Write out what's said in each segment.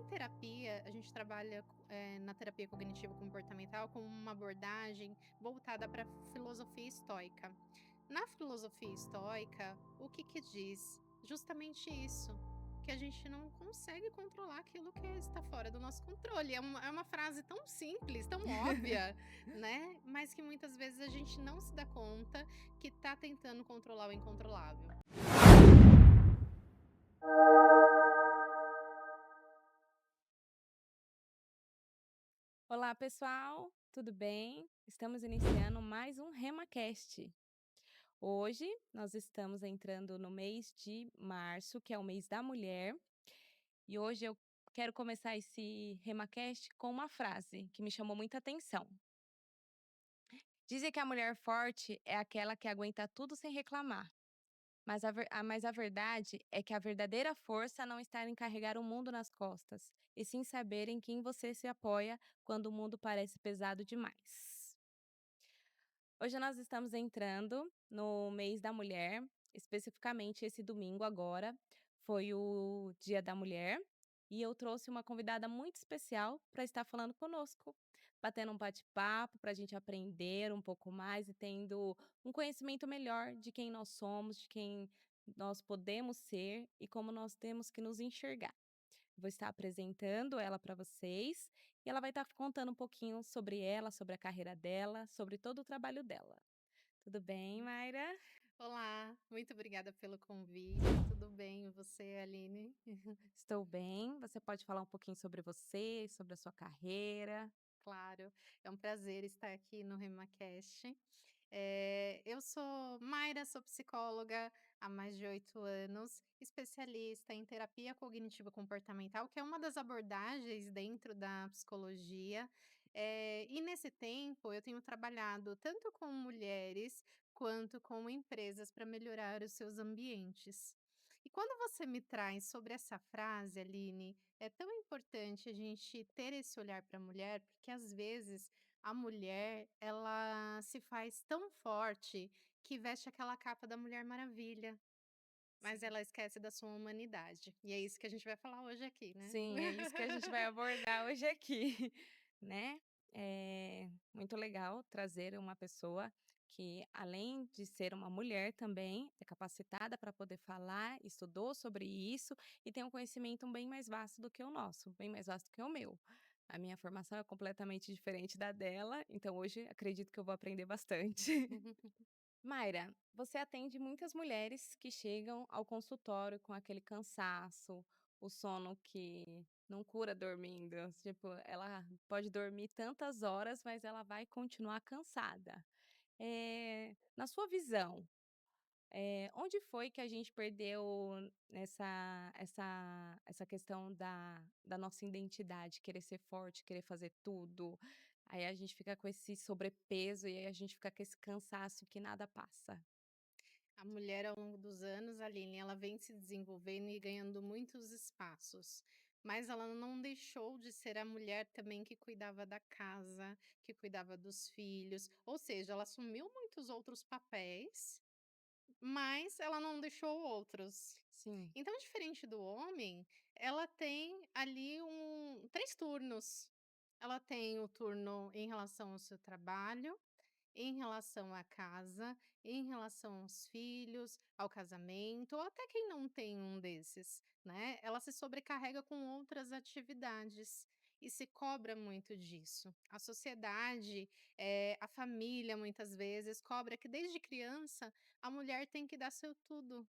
terapia, a gente trabalha na terapia cognitivo comportamental com uma abordagem voltada para filosofia estoica. Na filosofia estoica, o que que diz? Justamente isso, que a gente não consegue controlar aquilo que está fora do nosso controle. É uma frase tão simples, tão óbvia, né? Mas que muitas vezes a gente não se dá conta que está tentando controlar o incontrolável. Olá, pessoal, tudo bem? Estamos iniciando mais um RemaCast. Hoje nós estamos entrando no mês de março, que é o mês da mulher, e hoje eu quero começar esse RemaCast com uma frase que me chamou muita atenção. Dizem que a mulher forte é aquela que aguenta tudo sem reclamar, mas a verdade é que a verdadeira força não está em carregar o mundo nas costas, e sim saber em quem você se apoia quando o mundo parece pesado demais. Hoje nós estamos entrando no mês da mulher, especificamente esse domingo agora foi o Dia da Mulher e eu trouxe uma convidada muito especial para estar falando conosco, batendo um bate-papo para a gente aprender um pouco mais e tendo um conhecimento melhor de quem nós somos, de quem nós podemos ser e como nós temos que nos enxergar. Vou estar apresentando ela para vocês e ela vai estar contando um pouquinho sobre ela, sobre a carreira dela, sobre todo o trabalho dela. Tudo bem, Mayra? Olá, muito obrigada pelo convite. Tudo bem, e você, Aline? Estou bem. Você pode falar um pouquinho sobre você, sobre a sua carreira? Claro, é um prazer estar aqui no RemaCast. Eu sou Mayra, sou psicóloga há mais de 8 anos, especialista em terapia cognitivo comportamental, que é uma das abordagens dentro da psicologia. E nesse tempo eu tenho trabalhado tanto com mulheres quanto com empresas para melhorar os seus ambientes. E quando você me traz sobre essa frase, Aline, é tão importante a gente ter esse olhar para a mulher, porque às vezes a mulher, ela se faz tão forte que veste aquela capa da Mulher Maravilha, mas Sim. ela esquece da sua humanidade. E é isso que a gente vai falar hoje aqui, né? Sim, é isso que a gente vai abordar hoje aqui, né? É muito legal trazer uma pessoa que, além de ser uma mulher também, é capacitada para poder falar, estudou sobre isso e tem um conhecimento bem mais vasto do que o nosso, bem mais vasto que o meu. A minha formação é completamente diferente da dela, então hoje acredito que eu vou aprender bastante. Mayra, você atende muitas mulheres que chegam ao consultório com aquele cansaço, o sono que não cura dormindo. Tipo, ela pode dormir tantas horas, mas ela vai continuar cansada. Na sua visão, onde foi que a gente perdeu essa questão da nossa identidade, querer ser forte, querer fazer tudo? Aí a gente fica com esse sobrepeso e aí a gente fica com esse cansaço que nada passa. A mulher, ao longo dos anos, Aline, ela vem se desenvolvendo e ganhando muitos espaços. Mas ela não deixou de ser a mulher também que cuidava da casa, que cuidava dos filhos. Ou seja, ela assumiu muitos outros papéis, mas ela não deixou outros. Sim, Então, diferente do homem, ela tem ali 3 turnos. Ela tem o turno em relação ao seu trabalho, em relação à casa, em relação aos filhos, ao casamento, ou até quem não tem um desses, né? Ela se sobrecarrega com outras atividades e se cobra muito disso. A sociedade, a família, muitas vezes, cobra que desde criança a mulher tem que dar seu tudo.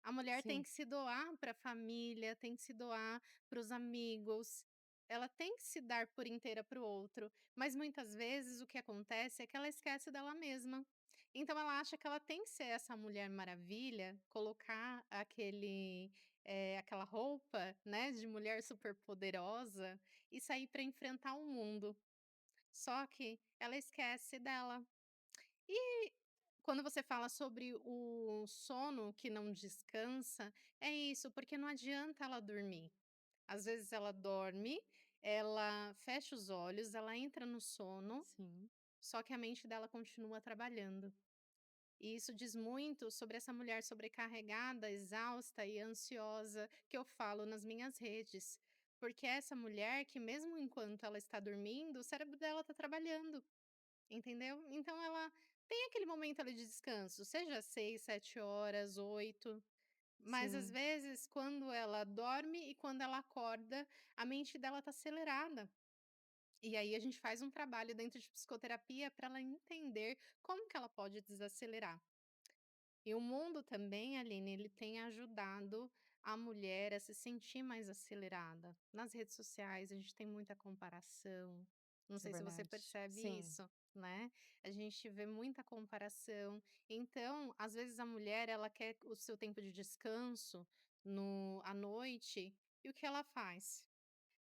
A mulher tem sim, que se doar para a família, tem que se doar para os amigos, ela tem que se dar por inteira para o outro, mas muitas vezes o que acontece é que ela esquece dela mesma. Então ela acha que ela tem que ser essa Mulher Maravilha, colocar aquela roupa, né, de mulher superpoderosa e sair para enfrentar o mundo. Só que ela esquece dela. E quando você fala sobre o sono que não descansa, é isso, porque não adianta ela dormir. Às vezes ela dorme, ela fecha os olhos, ela entra no sono, sim, só que a mente dela continua trabalhando. E isso diz muito sobre essa mulher sobrecarregada, exausta e ansiosa que eu falo nas minhas redes. porque é essa mulher que mesmo enquanto ela está dormindo, o cérebro dela está trabalhando, entendeu? Então ela tem aquele momento ali de descanso, seja 6, 7 horas, 8, mas às Sim, vezes quando ela dorme e quando ela acorda, a mente dela está acelerada. E aí a gente faz um trabalho dentro de psicoterapia para ela entender como que ela pode desacelerar. E o mundo também, Aline, ele tem ajudado a mulher a se sentir mais acelerada. Nas redes sociais, a gente tem muita comparação. Não isso é sei se você verdade. percebe Sim, isso, né? A gente vê muita comparação. Então, às vezes a mulher, ela quer o seu tempo de descanso no à noite, e o que ela faz?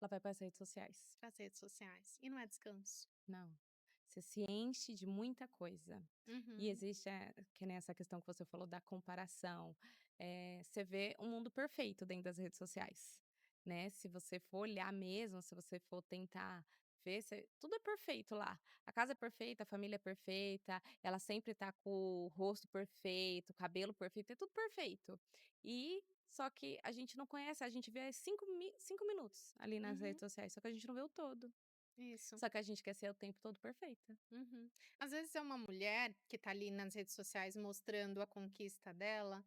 ela vai para as redes sociais. Para as redes sociais. E não é descanso. Não, você se enche de muita coisa. E Uhum. existe, que nem essa questão que você falou da comparação, você vê um mundo perfeito dentro das redes sociais, né, se você for olhar mesmo, se você for tentar ver, tudo é perfeito lá. A casa é perfeita, a família é perfeita, ela sempre tá com o rosto perfeito, o cabelo perfeito, é tudo perfeito. E só que a gente não conhece, a gente vê 5 minutos ali nas redes Uhum. sociais, só que a gente não vê o todo. Isso. Só que a gente quer ser o tempo todo perfeita. Uhum. Às vezes é uma mulher que tá ali nas redes sociais mostrando a conquista dela,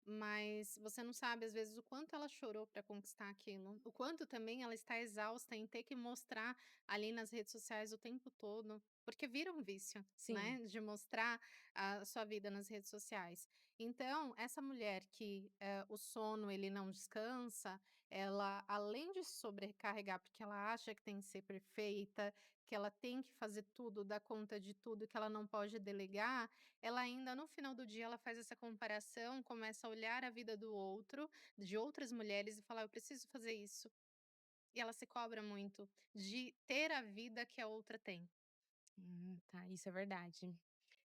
mas você não sabe às vezes o quanto ela chorou para conquistar aquilo, o quanto também ela está exausta em ter que mostrar ali nas redes sociais o tempo todo, porque vira um vício, Sim, né, de mostrar a sua vida nas redes sociais. Então, essa mulher que, o sono ele não descansa, ela além de sobrecarregar, porque ela acha que tem que ser perfeita, que ela tem que fazer tudo, dar conta de tudo, que ela não pode delegar, ela ainda no final do dia ela faz essa comparação, começa a olhar a vida do outro, de outras mulheres e falar: "Eu preciso fazer isso". E ela se cobra muito de ter a vida que a outra tem. tá, isso é verdade,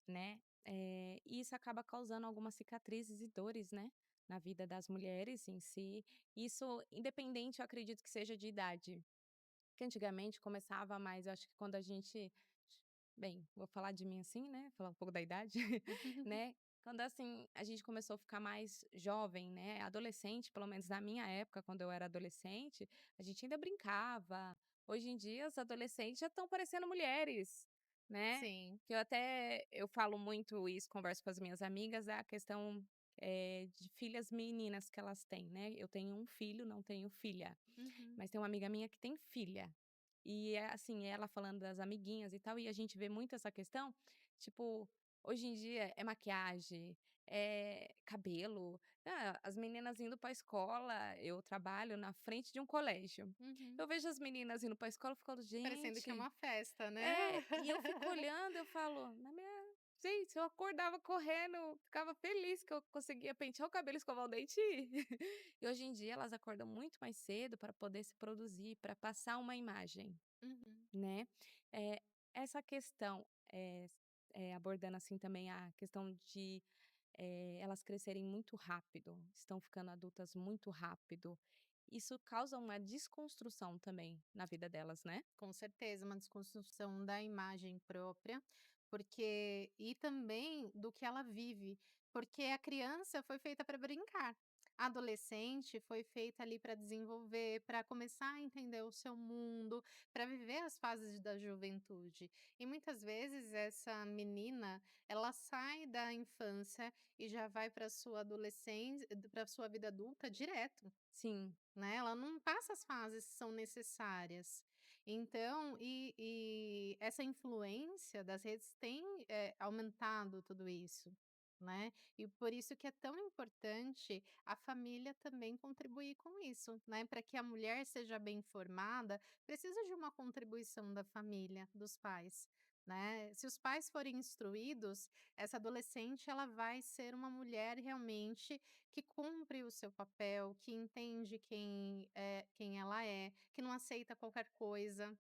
né. E isso acaba causando algumas cicatrizes e dores, né, na vida das mulheres em si. Isso independente, eu acredito que seja de idade. Que antigamente começava mais, eu acho que quando a gente bem, vou falar de mim assim, né, falar um pouco da idade, né, quando, assim, a gente começou a ficar mais jovem, né, adolescente, pelo menos na minha época, quando eu era adolescente, a gente ainda brincava. Hoje em dia os adolescentes já estão parecendo mulheres, né, Sim. que eu falo muito isso, converso com as minhas amigas, a questão, de filhas meninas que elas têm, né. Eu tenho um filho, não tenho filha. Uhum. Mas tem uma amiga minha que tem filha. E é assim, ela falando das amiguinhas e tal, e a gente vê muito essa questão, tipo, hoje em dia é maquiagem, é cabelo, as meninas indo pra escola, eu trabalho na frente de um colégio. Uhum. Eu vejo as meninas indo pra escola, eu fico: Parecendo que é "Gente", uma festa, né. e eu fico olhando, eu falo: "Na minha gente, eu acordava correndo, ficava feliz que eu conseguia pentear o cabelo, escovar o dente e ir". E hoje em dia elas acordam muito mais cedo para poder se produzir, para passar uma imagem, Uhum. né. Eh, essa questão, abordando, assim, também a questão de, elas crescerem muito rápido, estão ficando adultas muito rápido, isso causa uma desconstrução também na vida delas, né? Com certeza, uma desconstrução da imagem própria, porque e também do que ela vive, porque a criança foi feita para brincar, a adolescente foi feita ali para desenvolver, para começar a entender o seu mundo, para viver as fases da juventude. E muitas vezes essa menina, ela sai da infância e já vai para sua adolescência, para sua vida adulta direto. Sim, Né, ela não passa as fases que são necessárias. Então, e essa influência das redes tem, aumentado tudo isso, né. E por isso que é tão importante a família também contribuir com isso, né, para que a mulher seja bem formada, precisa de uma contribuição da família, dos pais, né. Se os pais forem instruídos, essa adolescente ela vai ser uma mulher realmente que cumpre o seu papel, que entende quem ela é, que não aceita qualquer coisa,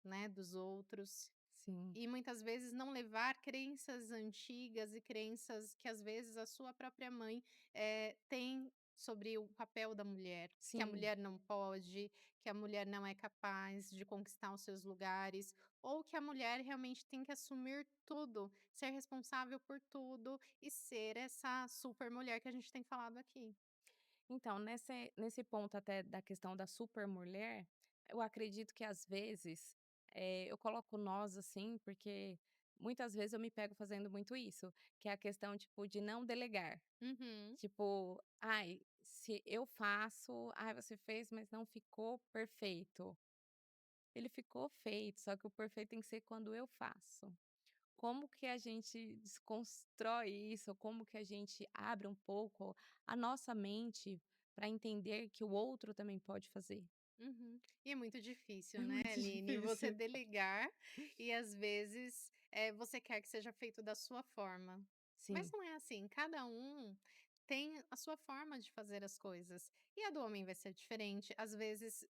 né, dos outros. sim, E muitas vezes não levar crenças antigas e crenças que às vezes a sua própria mãe, tem sobre o papel da mulher, que a sim. mulher não pode, que a mulher não é capaz de conquistar os seus lugares, ou que a mulher realmente tem que assumir tudo, ser responsável por tudo e ser essa super mulher que a gente tem falado aqui. Então, nesse ponto até da questão da supermulher, eu acredito que às vezes, eu coloco nós, assim, porque muitas vezes eu me pego fazendo muito isso, que é a questão, tipo, de não delegar. Uhum, Tipo: "Ai, se eu faço, ai, você fez, mas não ficou perfeito". Ele ficou feito, só que o perfeito tem que ser quando eu faço. Como que a gente desconstrói isso? Como que a gente abre um pouco a nossa mente para entender que o outro também pode fazer? uhum. E é muito É difícil, né, muito Aline, você difícil. delegar e às vezes, você quer que seja feito da sua forma. Mas Sim. não é assim, cada um tem a sua forma de fazer as coisas. E a do homem vai ser diferente. Às vezes,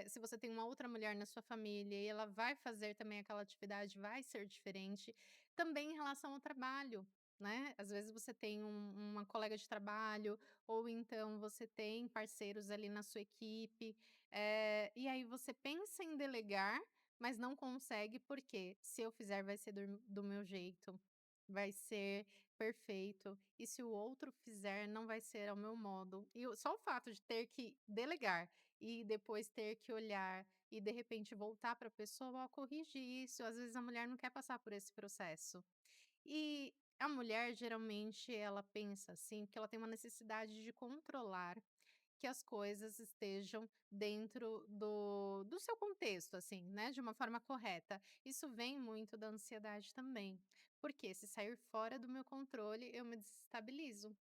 se você tem uma outra mulher na sua família e ela vai fazer também aquela atividade, vai ser diferente. Também em relação ao trabalho, né. Às vezes você tem uma colega de trabalho, ou então você tem parceiros ali na sua equipe, e aí você pensa em delegar, mas não consegue, porque se eu fizer vai ser do meu jeito, vai ser perfeito, e se o outro fizer não vai ser ao meu modo. E só o fato de ter que delegar e depois ter que olhar e de repente voltar para a pessoa: "Ó, corrige isso", às vezes a mulher não quer passar por esse processo. E a mulher geralmente ela pensa assim, porque ela tem uma necessidade de controlar que as coisas estejam dentro do seu contexto, assim, né, de uma forma correta. Isso vem muito da ansiedade também, porque se sair fora do meu controle, eu me desestabilizo.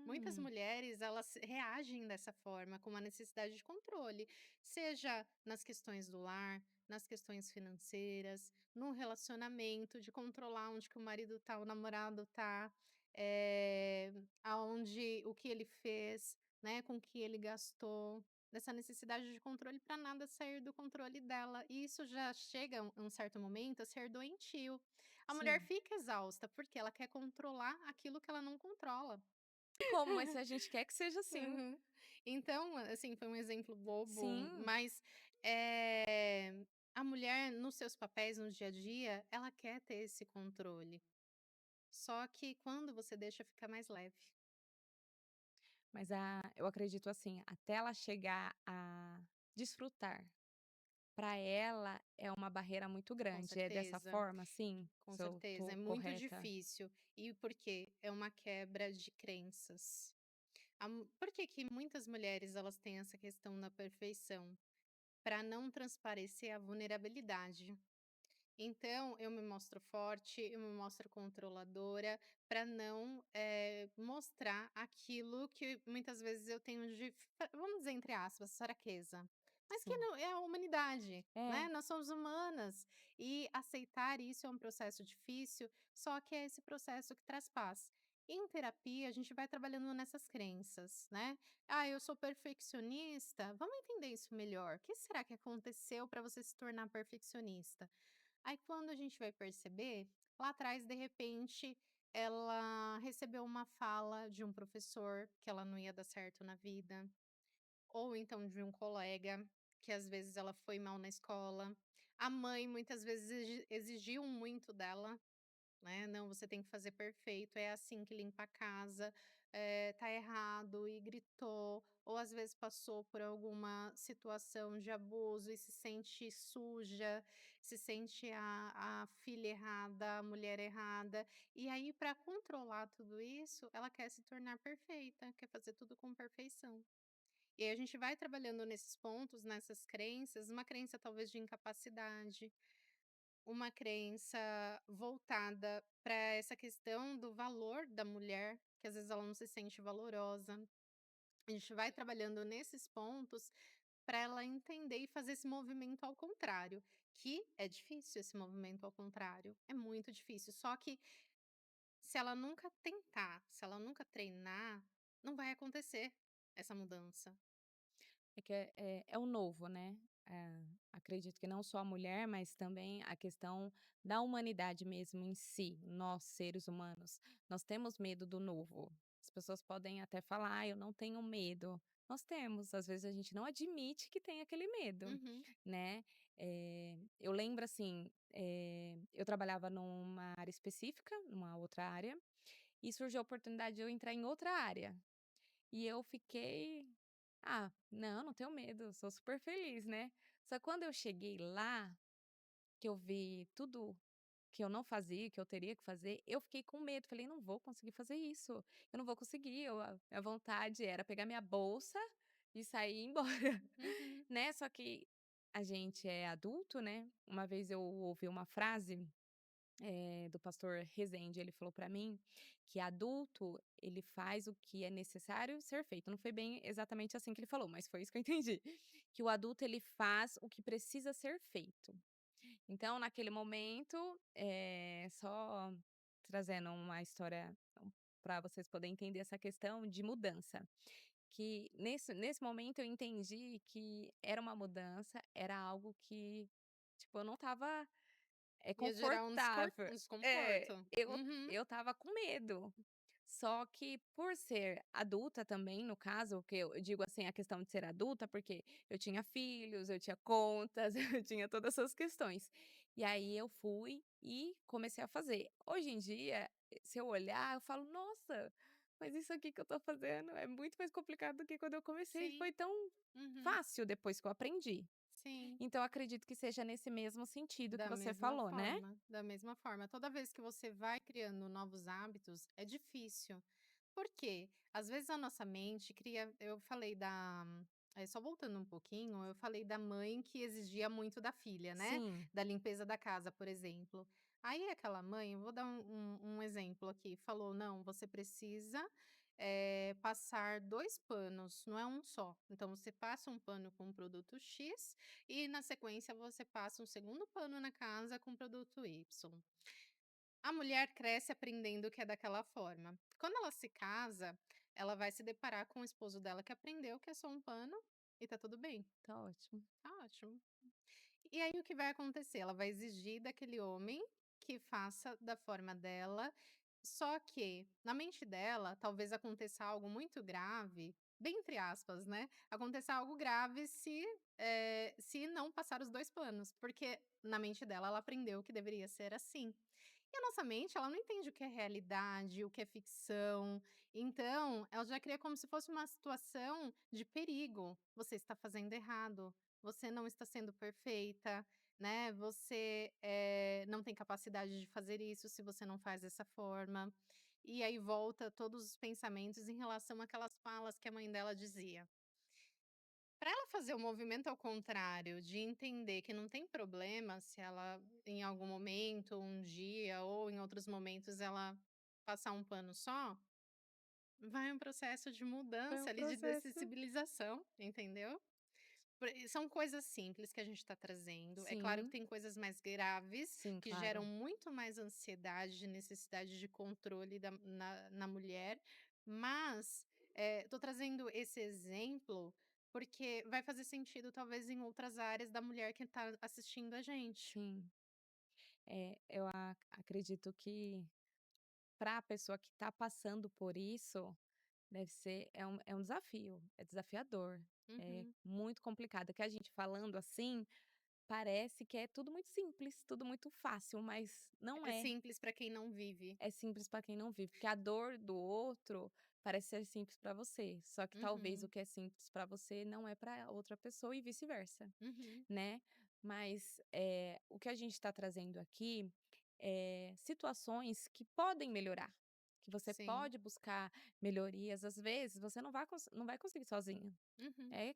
Muitas Hum, mulheres, elas reagem dessa forma, com uma necessidade de controle, seja nas questões do lar, nas questões financeiras, no relacionamento, de controlar onde que o marido tá, o namorado tá, aonde o que ele fez, né, com o que ele gastou, dessa necessidade de controle para nada sair do controle dela. E isso já chega um certo momento a ser doentio. A mulher sim. fica exausta, porque ela quer controlar aquilo que ela não controla. Como? Mas se a gente quer que seja assim. Uhum. Então, assim, foi um exemplo bobo, Sim, mas, a mulher nos seus papéis no dia a dia, ela quer ter esse controle, só que quando você deixa, fica mais leve. mas eu acredito assim, até ela chegar a desfrutar, para ela é uma barreira muito Com grande. É dessa certeza, forma, sim? com Se eu certeza, é tô muito correta? difícil. E por quê? É uma quebra de crenças. Por que que muitas mulheres, elas têm essa questão da perfeição? Para não transparecer a vulnerabilidade. Então, eu me mostro forte, eu me mostro controladora, para não, mostrar aquilo que muitas vezes eu tenho de vamos dizer, entre aspas, "fraqueza", mas que Sim. não é a humanidade, É, né, nós somos humanas, e aceitar isso é um processo difícil, só que é esse processo que traz paz. Em terapia, a gente vai trabalhando nessas crenças, né. "Ah, eu sou perfeccionista", vamos entender isso melhor. O que será que aconteceu para você se tornar perfeccionista? Aí quando a gente vai perceber, lá atrás, de repente, ela recebeu uma fala de um professor que ela não ia dar certo na vida, ou então de um colega, que às vezes ela foi mal na escola. A mãe muitas vezes exigiu muito dela, né, "Não, você tem que fazer perfeito, é assim que limpa a casa, tá errado", e gritou, ou às vezes passou por alguma situação de abuso e se sente suja, se sente a filha errada, a mulher errada, e aí para controlar tudo isso, ela quer se tornar perfeita, quer fazer tudo com perfeição. E aí a gente vai trabalhando nesses pontos, nessas crenças, uma crença talvez de incapacidade, uma crença voltada para essa questão do valor da mulher, que às vezes ela não se sente valorosa. A gente vai trabalhando nesses pontos para ela entender e fazer esse movimento ao contrário, que é difícil esse movimento ao contrário, é muito difícil. Só que se ela nunca tentar, se ela nunca treinar, não vai acontecer essa mudança. é que é o novo, né. Acredito que não só a mulher, mas também a questão da humanidade mesmo em si, nós seres humanos, nós temos medo do novo. As pessoas podem até falar: "Ah, eu não tenho medo". Nós temos, às vezes a gente não admite que tem aquele medo, Uhum, né. Eu lembro assim, eu trabalhava numa área específica, numa outra área, e surgiu a oportunidade de eu entrar em outra área. E eu fiquei: "Ah, não, não tenho medo, eu sou super feliz, né". Só que quando eu cheguei lá, que eu vi tudo que eu não fazia, que eu teria que fazer, eu fiquei com medo, falei: "Não vou conseguir fazer isso, eu não vou conseguir", a minha vontade era pegar minha bolsa e sair e ir embora, Uhum. né. Só que a gente é adulto, né. Uma vez eu ouvi uma frase, do pastor Rezende, ele falou pra mim que adulto, ele faz o que é necessário ser feito. Não foi bem exatamente assim que ele falou, mas foi isso que eu entendi, que o adulto ele faz o que precisa ser feito. Então, naquele momento, só trazendo uma história para vocês poderem entender essa questão de mudança, que nesse momento eu entendi que era uma mudança, era algo que, tipo, eu não estava Ia gerar confortável. um É, desconforto. eu Uhum. eu estava com medo. Só que por ser adulta também, no caso, que eu digo assim, a questão de ser adulta, porque eu tinha filhos, eu tinha contas, eu tinha todas essas questões. E aí eu fui e comecei a fazer. Hoje em dia, se eu olhar, eu falo: "Nossa, mas isso aqui que eu tô fazendo é muito mais complicado do que quando eu comecei, Sim. foi tão Uhum. fácil depois que eu aprendi". Sim. Então acredito que seja nesse mesmo sentido que Da você mesma falou, né? forma, da mesma forma. Toda vez que você vai criando novos hábitos, é difícil. Por quê? Às vezes a nossa mente cria eu falei da só voltando um pouquinho, eu falei da mãe que exigia muito da filha, né, Sim, da limpeza da casa, por exemplo. Aí aquela mãe, eu vou dar um exemplo aqui, falou: "Não, você precisa, passar 2 panos, não é um só. Então você passa um pano com produto X e na sequência você passa um segundo pano na casa com produto Y". A mulher cresce aprendendo que é daquela forma. Quando ela se casa, ela vai se deparar com o esposo dela que aprendeu que é só um pano e tá tudo bem, tá ótimo. tá ótimo. E aí o que vai acontecer? Ela vai exigir daquele homem que faça da forma dela, só que na mente dela talvez aconteça algo muito grave, bem entre aspas, né, aconteça algo grave se não passar os 2 panos, porque na mente dela ela aprendeu que deveria ser assim. E a nossa mente, ela não entende o que é realidade, o que é ficção, então ela já cria como se fosse uma situação de perigo. Você está fazendo errado, você não está sendo perfeita, né, você, não tem capacidade de fazer isso se você não faz dessa forma. E aí volta todos os pensamentos em relação àquelas falas que a mãe dela dizia. Para ela fazer o movimento ao contrário, de entender que não tem problema se ela, em algum momento, um dia ou em outros momentos, ela passar um pano só, vai um processo de Foi um mudança ali, de processo. dessensibilização, entendeu? São coisas simples que a gente está trazendo. É claro que Sim, tem coisas mais graves, sim, que geram claro. muito mais ansiedade, necessidade de controle na mulher, mas, tô trazendo esse exemplo, porque vai fazer sentido talvez em outras áreas da mulher que está assistindo a gente. Sim. Eu acredito que para a pessoa que está passando por isso, deve ser é um desafio, é desafiador, é Uhum. muito complicado, que a gente falando assim, parece que é tudo muito simples, tudo muito fácil, mas não É é. simples para quem não vive. É simples para quem não vive, porque a dor do outro parece ser simples para você, só que talvez o Uhum, que é simples para você não é para outra pessoa e vice-versa, uhum. né. Mas, o que a gente está trazendo aqui, é situações que podem melhorar, que você Sim. pode buscar melhorias, às vezes você não vai conseguir sozinha. Uhum, É,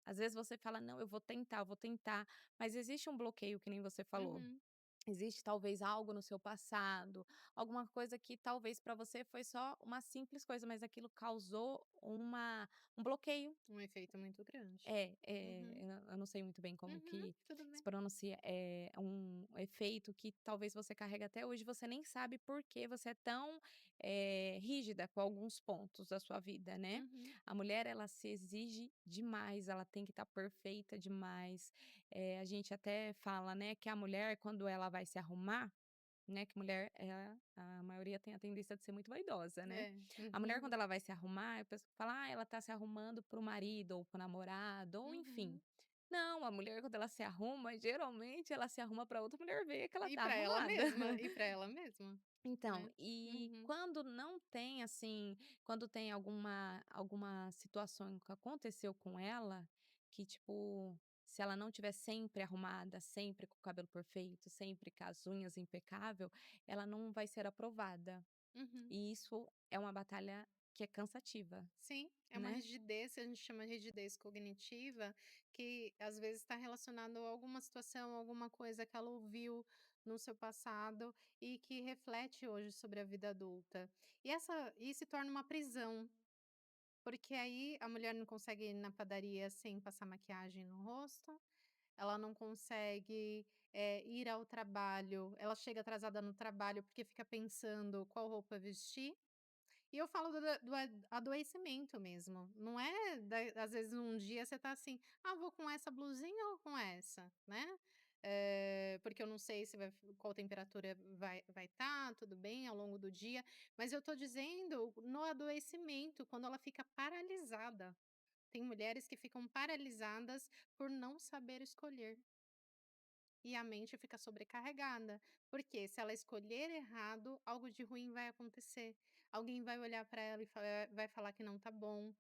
às vezes você fala: "Não, eu vou tentar", mas existe um bloqueio que nem você falou. uhum. Existe talvez algo no seu passado, alguma coisa que talvez para você foi só uma simples coisa, mas aquilo causou um bloqueio. Um efeito muito grande. Uhum, Eu não sei muito bem como uhum, que tudo se bem. pronuncia, é um efeito que talvez você carrega até hoje, você nem sabe por que você é tão, rígida com alguns pontos da sua vida, né. Uhum. A mulher ela se exige demais, ela tem que estar perfeita demais. A gente até fala, né, que a mulher quando ela vai se arrumar, né, que mulher a maioria tem a tendência de ser muito vaidosa, né. É. A mulher quando Uhum, ela vai se arrumar, a pessoa fala: "Ah, ela tá se arrumando para o marido ou para o namorado", ou enfim. uhum. Não, a mulher quando ela se arruma, geralmente ela se arruma para outra mulher ver que ela E tá pra ela arrumada. mesma, e pra ela mesma, Então, né. e Uhum, quando não tem, assim, quando tem alguma situação que aconteceu com ela, que tipo, se ela não tiver sempre arrumada, sempre com o cabelo perfeito, sempre com as unhas impecável, ela não vai ser aprovada. uhum. E isso é uma batalha que é cansativa, Sim, é uma né. rigidez, que a gente chama de rigidez cognitiva, que às vezes está relacionado a alguma situação, alguma coisa que ela ouviu no seu passado e que reflete hoje sobre a vida adulta. E se torna uma prisão, porque aí a mulher não consegue ir na padaria sem passar maquiagem no rosto, ela não consegue, ir ao trabalho, ela chega atrasada no trabalho porque fica pensando qual roupa vestir. E eu falo do adoecimento mesmo, não é da às vezes um dia você tá assim: "Ah, vou com essa blusinha ou com essa?", né, porque eu não sei se qual temperatura vai estar, tudo bem, ao longo do dia, mas eu tô dizendo no adoecimento, quando ela fica paralisada. Tem mulheres que ficam paralisadas por não saber escolher. E a mente fica sobrecarregada, porque se ela escolher errado, algo de ruim vai acontecer. Alguém vai olhar para ela e vai falar que não tá bom.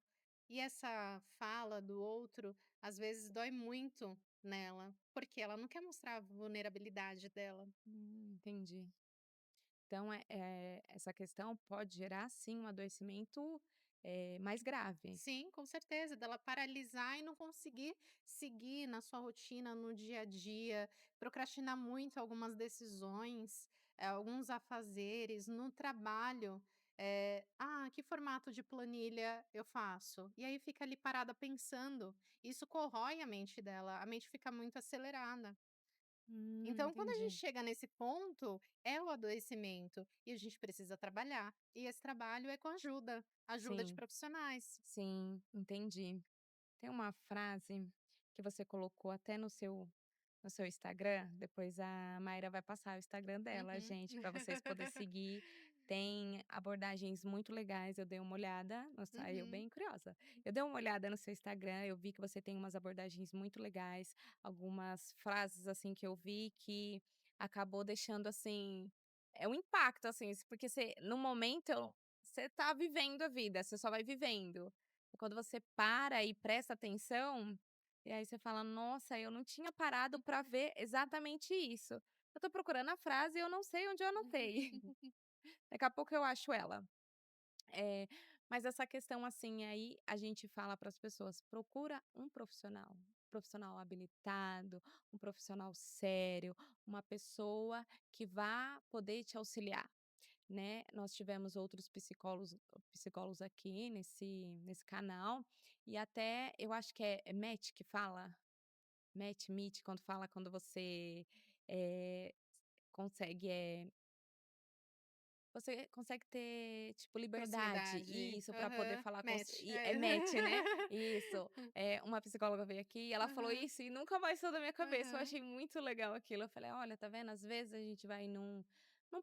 E essa fala do outro, às vezes dói muito nela, porque ela não quer mostrar a vulnerabilidade dela. Entendi. Então, essa questão pode gerar sim um adoecimento, mais grave. Sim, com certeza, dela paralisar e não conseguir seguir na sua rotina, no dia a dia, procrastinar muito algumas decisões, alguns afazeres, no trabalho, que formato de planilha eu faço?". E aí fica ali parada pensando, isso corrói a mente dela, a mente fica muito acelerada. Então, quando a gente Entendi. chega nesse ponto, é o adoecimento, e a gente precisa trabalhar, e esse trabalho é com ajuda de Sim, profissionais. sim, entendi. Tem uma frase que você colocou até no seu Instagram, depois a Mayra vai passar o Instagram dela, Uhum. gente, para vocês poderem seguir. Tem abordagens muito legais, eu dei uma olhada, nossa, aí eu Uhum. bem curiosa. Eu dei uma olhada no seu Instagram, eu vi que você tem umas abordagens muito legais, algumas frases, assim, que eu vi que acabou deixando, assim, um impacto, assim, porque você no momento, você tá vivendo a vida, você só vai vivendo. E quando você para e presta atenção, e aí você fala: "Nossa, eu não tinha parado para ver exatamente isso. Eu tô procurando a frase e eu não sei onde eu anotei". Daqui a pouco eu acho ela. Eh, mas essa questão, assim, aí a gente fala para as pessoas: procura um profissional habilitado, um profissional sério, uma pessoa que vá poder te auxiliar. Né, nós tivemos outros psicólogos aqui nesse canal, e até eu acho que é match que fala? Meet, quando você, eh, consegue, você consegue ter, tipo, liberdade, Proximidade. isso, para poder Aham. falar com Match. é match, né, isso. Uma psicóloga veio aqui e ela falou Aham, isso e nunca mais saiu da minha cabeça, eu aham. achei muito legal aquilo, eu falei: "Olha, tá vendo, às vezes a gente vai num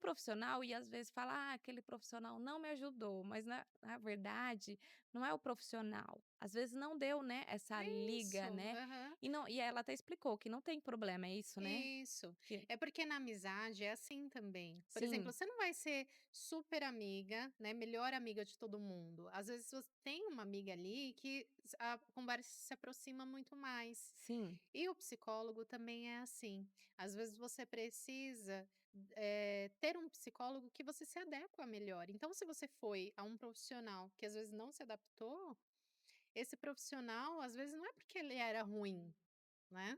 profissional e às vezes fala: 'Ah, aquele profissional não me ajudou', mas na verdade não é o profissional, às vezes não deu, né, essa Isso, liga, né". aham. E ela até explicou que não tem problema, é isso, né? Isso. Que É porque na amizade é assim também. Por exemplo, sim, você não vai ser super amiga, né, melhor amiga de todo mundo. Às vezes você tem uma amiga ali que a conversa se aproxima muito mais. sim, E o psicólogo também é assim. Às vezes você precisa, ter um psicólogo que você se adequa melhor. Então, se você foi a um profissional que às vezes não se adaptou, esse profissional, às vezes, não é porque ele era ruim, né,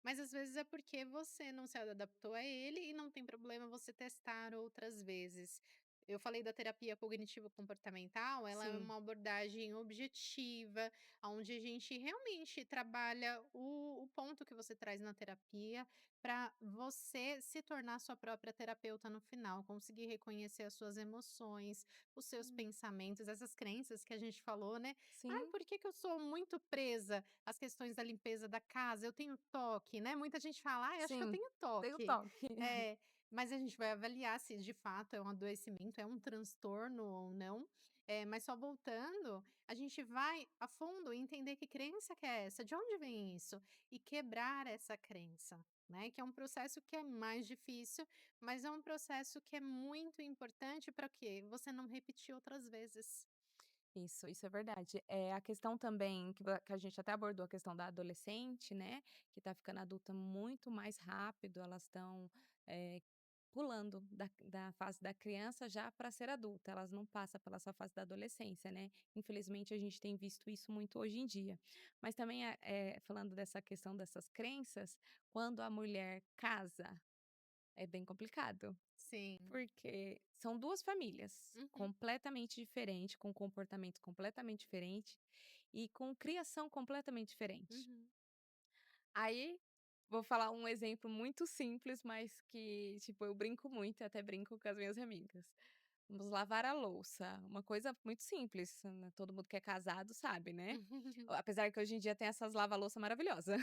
mas às vezes é porque você não se adaptou a ele e não tem problema você testar outras vezes. Eu falei da terapia cognitivo-comportamental, ela é sim, uma abordagem objetiva, onde a gente realmente trabalha o ponto que você traz na terapia, para você se tornar sua própria terapeuta no final, conseguir reconhecer as suas emoções, os seus hum, pensamentos, essas crenças que a gente falou, né. "Ai, sim. por que que eu sou muito presa às questões da limpeza da casa? Eu tenho toque", né. Muita gente fala: "Ai, acho que eu Sim, tenho tem o toque". toque. É, mas a gente vai avaliar se de fato é um adoecimento, é um transtorno ou não. Mas só voltando, a gente vai a fundo e entender que crença que é essa, de onde vem isso, e quebrar essa crença, né, que é um processo que é mais difícil, mas é um processo que é muito importante para quê? Você não repetir outras vezes. Isso é verdade. É a questão também que a gente até abordou a questão da adolescente, né, que tá ficando adulta muito mais rápido, elas estão, eh, pulando da fase da criança já para ser adulta, elas não passam pela essa fase da adolescência, né. Infelizmente a gente tem visto isso muito hoje em dia. Mas também, falando dessa questão dessas crenças, quando a mulher casa, é bem complicado. Sim. Porque são 2 famílias Uhum, completamente diferentes, com comportamento completamente diferente e com criação completamente diferente. uhum, Aí, vou falar um exemplo muito simples, mas que, tipo, eu brinco muito e até brinco com as minhas amigas. Vamos lavar a louça, uma coisa muito simples, né, todo mundo que é casado sabe, né. uhum. Apesar que hoje em dia tem essas lava-louça maravilhosa,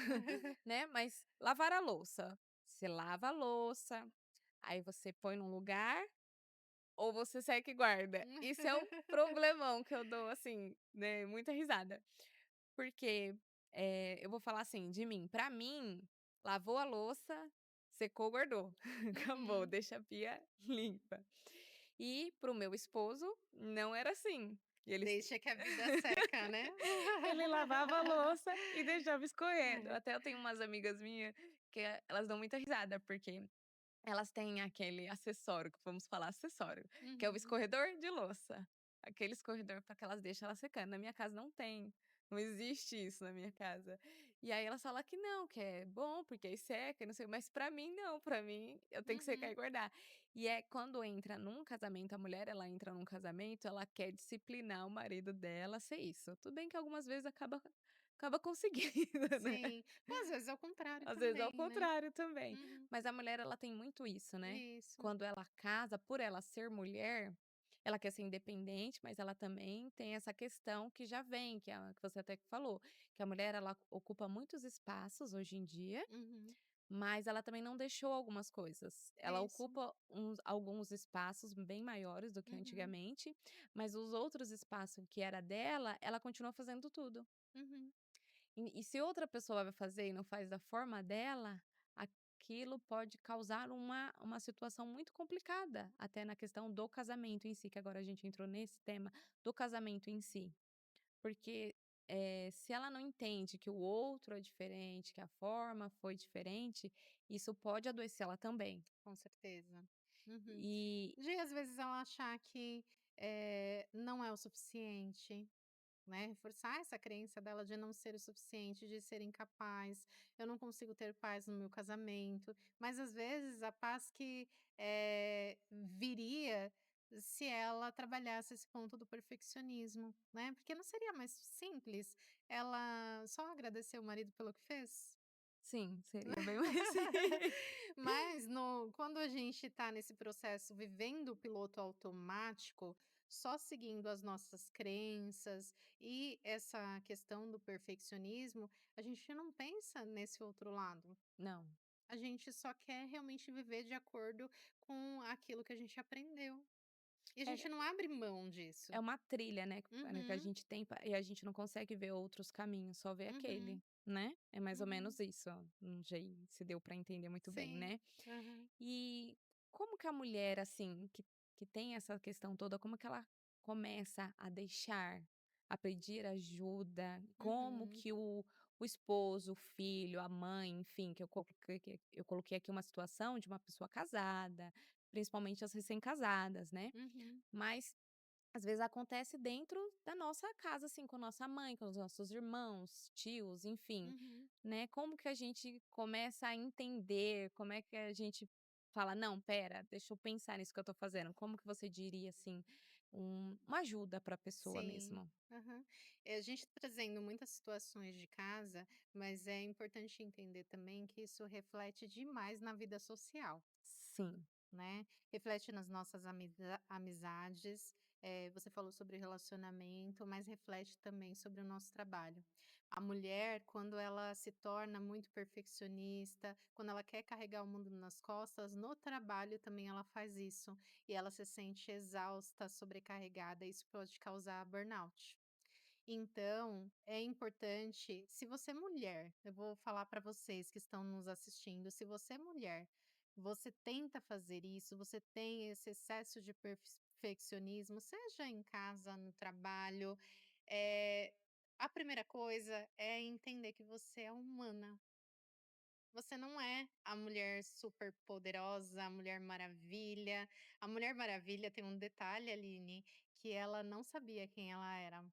né, mas lavar a louça, você lava a louça, aí você põe num lugar ou você seca e guarda? Isso é um problemão que eu dou, assim, né, muita risada. Porque, eu vou falar assim, de mim, pra mim, lavou a louça, secou, guardou, acabou, Uhum. deixa a pia limpa. E para o meu esposo, não era assim. E Deixa que a vida seca, né. ele lavava a louça e deixava escorrendo. Até eu tenho umas amigas minhas que elas dão muita risada, porque elas têm aquele acessório, que vamos falar acessório, que é o Uhum, escorredor de louça. Aquele escorredor para que elas deixam ela secando. Na minha casa não tem, não existe isso na minha casa. E aí elas falam que não, que é bom, porque aí seca e não sei, mas pra mim não, pra mim eu tenho que secar uhum, e guardar. E é quando entra num casamento, a mulher ela entra num casamento, ela quer disciplinar o marido dela a ser isso. Tudo bem que algumas vezes acaba conseguindo, né. sim. Ou às vezes é o contrário Às vezes é o também, né. contrário também. Uhum, Mas a mulher ela tem muito isso, né. isso. Quando ela casa, por ela ser mulher, ela quer ser independente, mas ela também tem essa questão que já vem, que a que você até que falou, que a mulher ela ocupa muitos espaços hoje em dia, Uhum, mas ela também não deixou algumas coisas. Ela isso. ocupa alguns espaços bem maiores do que Uhum, antigamente, mas os outros espaços que era dela, ela continua fazendo tudo. uhum, E se outra pessoa vai fazer e não faz da forma dela, aquilo pode causar uma situação muito complicada, até na questão do casamento em si, que agora a gente entrou nesse tema, do casamento em si. Porque, se ela não entende que o outro é diferente, que a forma foi diferente, isso pode adoecer ela também. com certeza. Uhum. E De às vezes ela achar que, não é o suficiente. Né, reforçar essa crença dela de não ser o suficiente, de ser incapaz, eu não consigo ter paz no meu casamento, mas às vezes a paz que, viria se ela trabalhasse esse ponto do perfeccionismo, né, porque não seria mais simples ela só agradecer o marido pelo que fez? sim, seria bem mais Mas quando a gente está nesse processo vivendo o piloto automático, só seguindo as nossas crenças e essa questão do perfeccionismo, a gente não pensa nesse outro lado. não. A gente só quer realmente viver de acordo com aquilo que a gente aprendeu. E a gente É não abre mão disso. É uma trilha, né, que a Uhum, gente tem e a gente não consegue ver outros caminhos, só vê aquele, uhum, né. É mais ou menos uhum. isso, não sei se deu para entender muito bem, Sim. né. Aham. E como que a mulher, assim, que tem essa questão toda, como que ela começa a deixar, a pedir ajuda? Como Uhum, que o esposo, o filho, a mãe, enfim, que eu coloquei aqui uma situação de uma pessoa casada, principalmente as recém-casadas, né. uhum, Mas às vezes acontece dentro da nossa casa, assim, com nossa mãe, com os nossos irmãos, tios, enfim, uhum. né. Como que a gente começa a entender, como é que a gente fala: "Não, espera, deixa eu pensar nisso que eu tô fazendo". Como que você diria, assim, uma ajuda para a pessoa Sim, mesmo? aham. A gente tá trazendo muitas situações de casa, mas é importante entender também que isso reflete demais na vida social, Sim, né. Reflete nas nossas amizades, você falou sobre relacionamento, mas reflete também sobre o nosso trabalho. A mulher, quando ela se torna muito perfeccionista, quando ela quer carregar o mundo nas costas, no trabalho também ela faz isso, e ela se sente exausta, sobrecarregada, isso pode causar burnout. Então, é importante, se você é mulher, eu vou falar para vocês que estão nos assistindo, se você é mulher, você tenta fazer isso, você tem esse excesso de perfeccionismo, seja em casa, no trabalho, eh, a primeira coisa é entender que você é humana. Você não é a mulher super poderosa, a Mulher Maravilha. A Mulher Maravilha tem um detalhe, Aline, que ela não sabia quem ela era.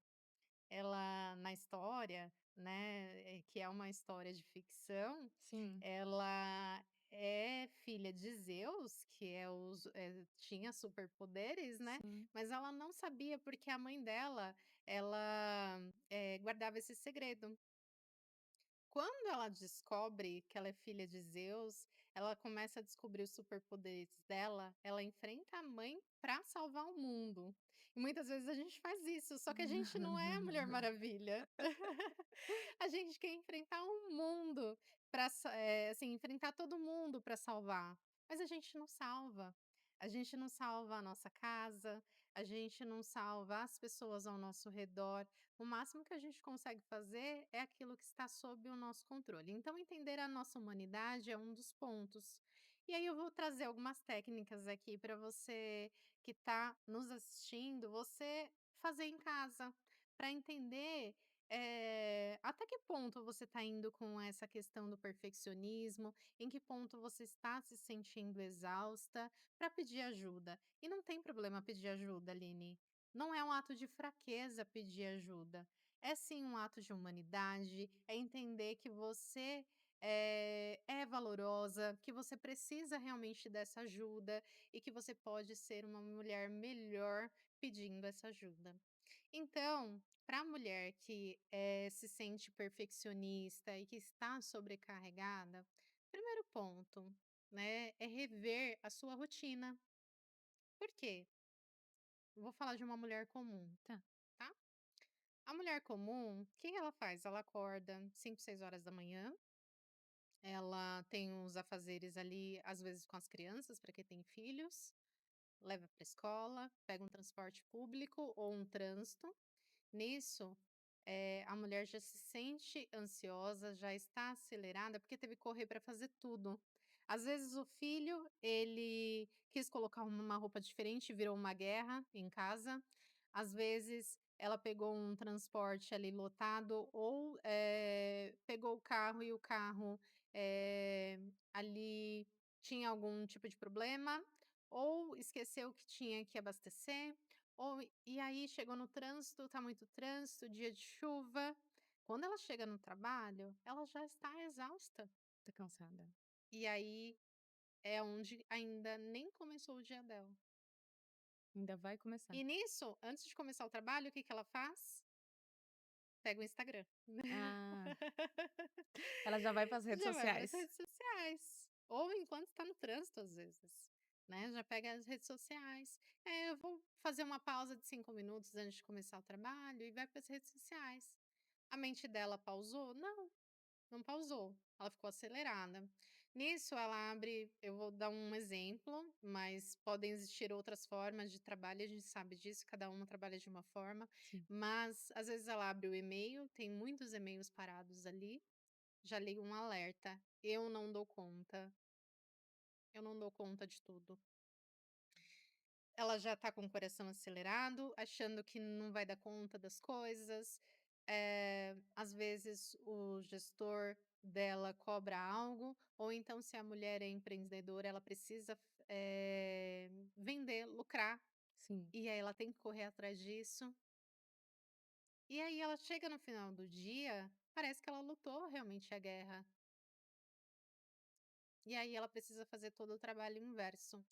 Ela na história, né, que é uma história de ficção, Sim, ela é filha de Zeus, que tinha superpoderes, né, sim, mas ela não sabia, porque a mãe dela, ela, guardava esse segredo. Quando ela descobre que ela é filha de Zeus, ela começa a descobrir os superpoderes dela, ela enfrenta a mãe pra salvar o mundo. E muitas vezes a gente faz isso, só que a gente não é a Mulher Maravilha. A gente quer enfrentar o mundo para assim, enfrentar todo mundo para salvar, mas a gente não salva. A gente não salva a nossa casa, a gente não salva as pessoas ao nosso redor. O máximo que a gente consegue fazer é aquilo que está sob o nosso controle. Então, entender a nossa humanidade é um dos pontos. E aí eu vou trazer algumas técnicas aqui para você que está nos assistindo, você fazer em casa, para entender até que ponto você está indo com essa questão do perfeccionismo, em que ponto você está se sentindo exausta, para pedir ajuda. E não tem problema pedir ajuda, Aline. Não é um ato de fraqueza pedir ajuda. É sim um ato de humanidade, é entender que você é valorosa, que você precisa realmente dessa ajuda e que você pode ser uma mulher melhor pedindo essa ajuda. Então, para a mulher que se sente perfeccionista e que está sobrecarregada, primeiro ponto, né, é rever a sua rotina. Por quê? Eu vou falar de uma mulher comum, tá, tá? A mulher comum, o que ela faz? Ela acorda 5, 6 horas da manhã, ela tem os afazeres ali, às vezes com as crianças, para quem tem filhos, leva para escola, pega um transporte público ou um trânsito. Nisso, a mulher já se sente ansiosa, já está acelerada, porque teve que correr para fazer tudo. Às vezes o filho, ele quis colocar uma roupa diferente, virou uma guerra em casa. Às vezes ela pegou um transporte ali lotado ou, pegou o carro e o carro, eh, ali tinha algum tipo de problema, ou esqueceu que tinha que abastecer. E aí chegou no trânsito, tá muito trânsito, dia de chuva. Quando ela chega no trabalho, ela já está exausta. tô cansada. E aí é onde ainda nem começou o dia dela. Ainda vai começar. E nisso, antes de começar o trabalho, o que que ela faz? Pega o Instagram. Ah, ela já vai para as redes Já vai para as sociais. redes sociais. Ou enquanto está no trânsito, às vezes, né, já pega as redes sociais. Eu vou fazer uma pausa de 5 minutos antes de começar o trabalho e vai para as redes sociais. A mente dela pausou? Não, não pausou, ela ficou acelerada. Nisso ela abre, eu vou dar um exemplo, mas podem existir outras formas de trabalho, a gente sabe disso, cada uma trabalha de uma forma, Sim. mas às vezes ela abre o e-mail, tem muitos e-mails parados ali, já liga um alerta: "Eu não dou conta, eu não dou conta de tudo". Ela já tá com o coração acelerado, achando que não vai dar conta das coisas. Às vezes o gestor dela cobra algo, ou então se a mulher é empreendedora, ela precisa vender, lucrar, Sim, e aí ela tem que correr atrás disso. E aí ela chega no final do dia, parece que ela lutou realmente a guerra. E aí ela precisa fazer todo o trabalho inverso.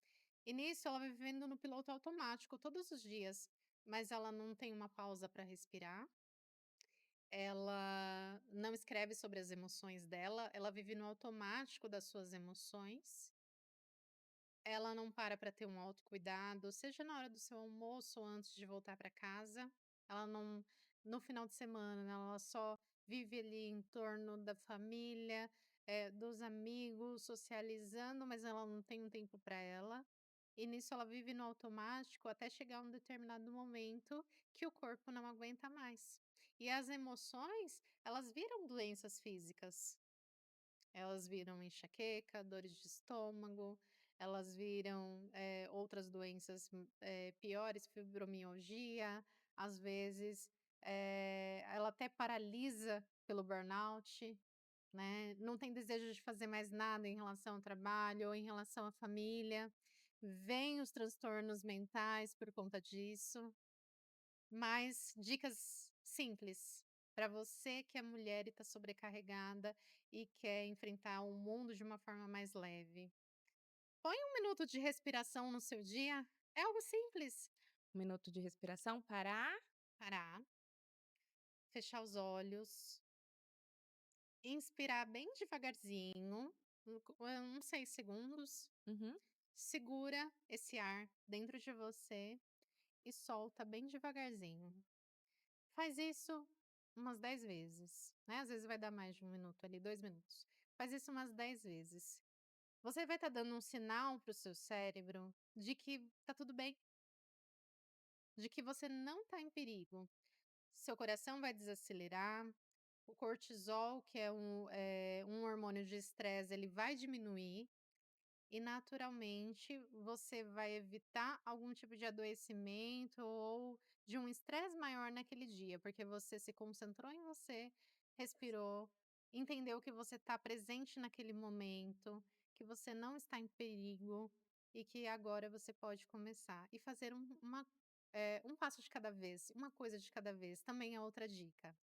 E nisso ela vai vivendo no piloto automático todos os dias, mas ela não tem uma pausa para respirar, ela não escreve sobre as emoções dela, ela vive no automático das suas emoções, ela não para ter um autocuidado, seja na hora do seu almoço ou antes de voltar para casa, ela não no final de semana, né, ela só vive ali em torno da família, dos amigos, socializando, mas ela não tem um tempo para ela. E nisso ela vive no automático até chegar um determinado momento que o corpo não aguenta mais. E as emoções, elas viram doenças físicas. Elas viram enxaqueca, dores de estômago, elas viram, outras doenças, piores, fibromialgia, às vezes, ela até paralisa pelo burnout, né, não tem desejo de fazer mais nada em relação ao trabalho ou em relação à família. Vem os transtornos mentais por conta disso. Mas dicas simples, para você que é mulher e está sobrecarregada e quer enfrentar o mundo de uma forma mais leve. Põe 1 minuto de respiração no seu dia, é algo simples. 1 minuto de respiração, parar. Parar, fechar os olhos, inspirar bem devagarzinho, uns 6 segundos, Uhum. segura esse ar dentro de você e solta bem devagarzinho. Faz isso umas 10 vezes, né, às vezes vai dar mais de 1 minuto ali, 2 minutos. Faz isso umas 10 vezes. Você vai estar dando um sinal para o seu cérebro de que tá tudo bem, de que você não está em perigo. Seu coração vai desacelerar, o cortisol, que é um hormônio de estresse, ele vai diminuir. E naturalmente você vai evitar algum tipo de adoecimento ou de um estresse maior naquele dia, porque você se concentrou em você, respirou, entendeu que você está presente naquele momento, que você não está em perigo e que agora você pode começar e fazer um passo de cada vez, uma coisa de cada vez, também é outra dica.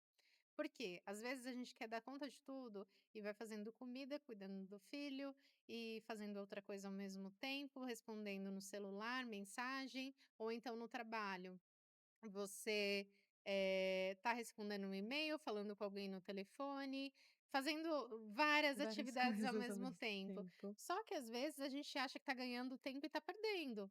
Porque às vezes a gente quer dar conta de tudo e vai fazendo comida, cuidando do filho e fazendo outra coisa ao mesmo tempo, respondendo no celular, mensagem, ou então no trabalho. Você, tá respondendo um e-mail, falando com alguém no telefone, fazendo várias Várias atividades ao coisas ao mesmo mesmo tempo. tempo. Só que às vezes a gente acha que tá ganhando tempo e tá perdendo.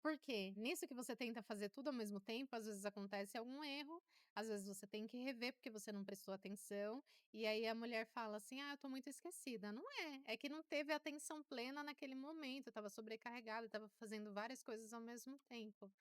Porque nisso que você tenta fazer tudo ao mesmo tempo, às vezes acontece algum erro, às vezes você tem que rever porque você não prestou atenção, e aí a mulher fala assim: "Ah, eu tô muito esquecida". Não é que não teve atenção plena naquele momento, estava sobrecarregada, estava fazendo várias coisas ao mesmo tempo.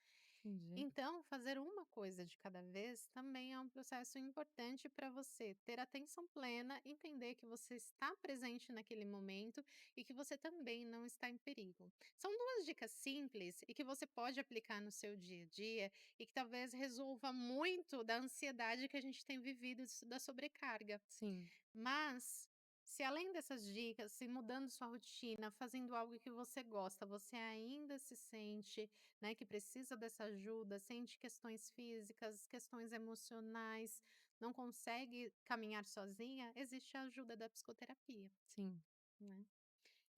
Entendi. Então, fazer uma coisa de cada vez também é um processo importante para você ter atenção plena, entender que você está presente naquele momento e que você também não está em perigo. São 2 dicas simples e que você pode aplicar no seu dia a dia e que talvez resolva muito da ansiedade que a gente tem vivido, da sobrecarga. Sim, Mas, se além dessas dicas, se mudando sua rotina, fazendo algo que você gosta, você ainda se sente, né, que precisa dessa ajuda, sente questões físicas, questões emocionais, não consegue caminhar sozinha, existe a ajuda da psicoterapia, sim. né.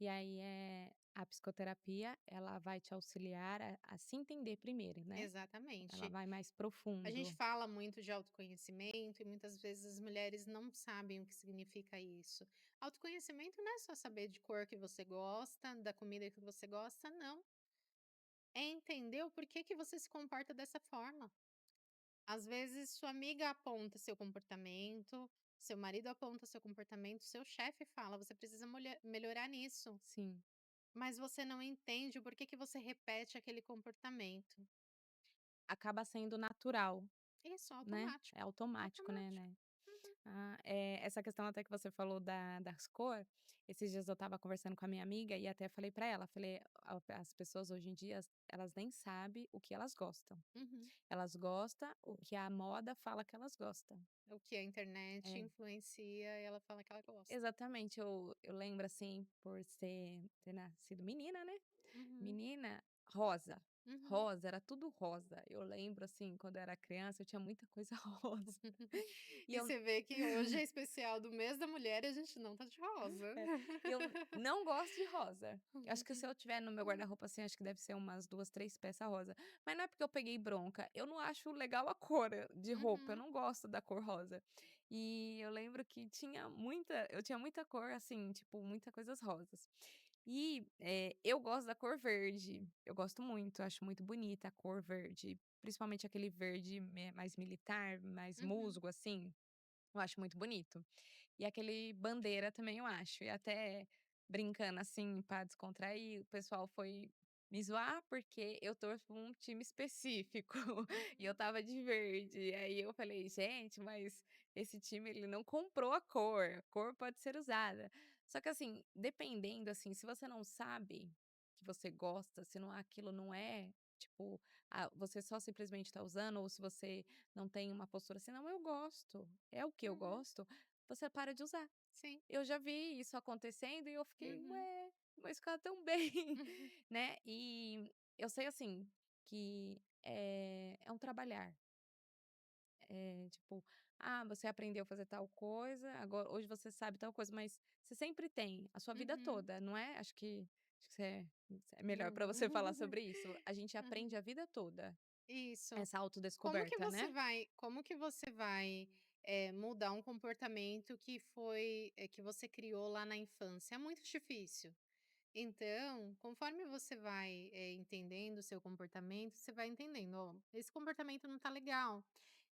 E aí, a psicoterapia, ela vai te auxiliar a se entender primeiro, né. Ela Exatamente. vai mais A gente profundo. fala muito de autoconhecimento e muitas vezes as mulheres não sabem o que significa isso. Autoconhecimento não é só saber de cor que você gosta, da comida que você gosta, não. É entender o porquê que você se comporta dessa forma. Às vezes sua amiga aponta seu comportamento, seu marido aponta seu comportamento, seu chefe fala: "Você precisa melhorar nisso", Sim. mas você não entende o porquê que você repete aquele comportamento. Acaba sendo natural, Isso, né, é automático, automático, automático. né. Uhum, Ah, essa questão até que você falou das cor, esses dias eu estava conversando com a minha amiga e até falei pra ela, falei: As pessoas hoje em dia, elas nem sabem o que elas gostam. uhum. Elas gostam o que a moda fala que elas gostam". O que a internet É. influencia e ela fala que ela gosta. Exatamente, eu lembro, assim, por ter nascido menina, né, Uhum, menina, rosa, uhum. rosa, era tudo rosa. Eu lembro, assim, quando eu era criança, eu tinha muita coisa rosa. E E eu você vê que hoje é especial do mês da mulher e a gente não tá de rosa. é, eu não gosto de rosa. Eu acho que se eu tiver no meu guarda-roupa, assim, acho que deve ser umas 2 3 peças rosa. Mas não é porque eu peguei bronca, eu não acho legal a cor de roupa, eu Uhum, não gosto da cor rosa. E eu lembro que eu tinha muita cor, assim, tipo, muita coisas rosas. E, eu gosto da cor verde, eu gosto muito, acho muito bonita a cor verde, principalmente aquele verde mais militar, mais uhum. musgo, assim. Eu acho muito bonito. E aquele bandeira também eu acho, e até brincando, assim, pra descontrair, o pessoal foi me zoar, porque eu torço pra um time específico, e eu Uhum, estava de verde, e aí eu falei: "Gente, mas esse time ele não comprou a cor pode ser usada". Só que assim, dependendo, assim, se você não sabe que você gosta, se não aquilo não é, tipo, você só simplesmente tá usando, ou se você não tem uma postura assim: "Não, eu gosto, é o que eu uhum, gosto", você para de usar. sim. Eu já vi isso acontecendo e eu fiquei: Uhum, "Ué, mas fica tão bem", uhum, né. E eu sei, assim, que é um trabalhar, tipo, você aprendeu a fazer tal coisa, agora hoje você sabe tal coisa, mas você sempre tem, a sua vida uhum, toda, não é, acho que é melhor para você falar uhum. sobre isso. A gente aprende a vida toda, Isso. essa Como que autodescoberta, você né. vai como que você vai, mudar um comportamento que foi que você criou lá na infância? É muito difícil. Então, conforme você vai, entendendo o seu comportamento, você vai entendendo: "Ó, esse comportamento não tá legal.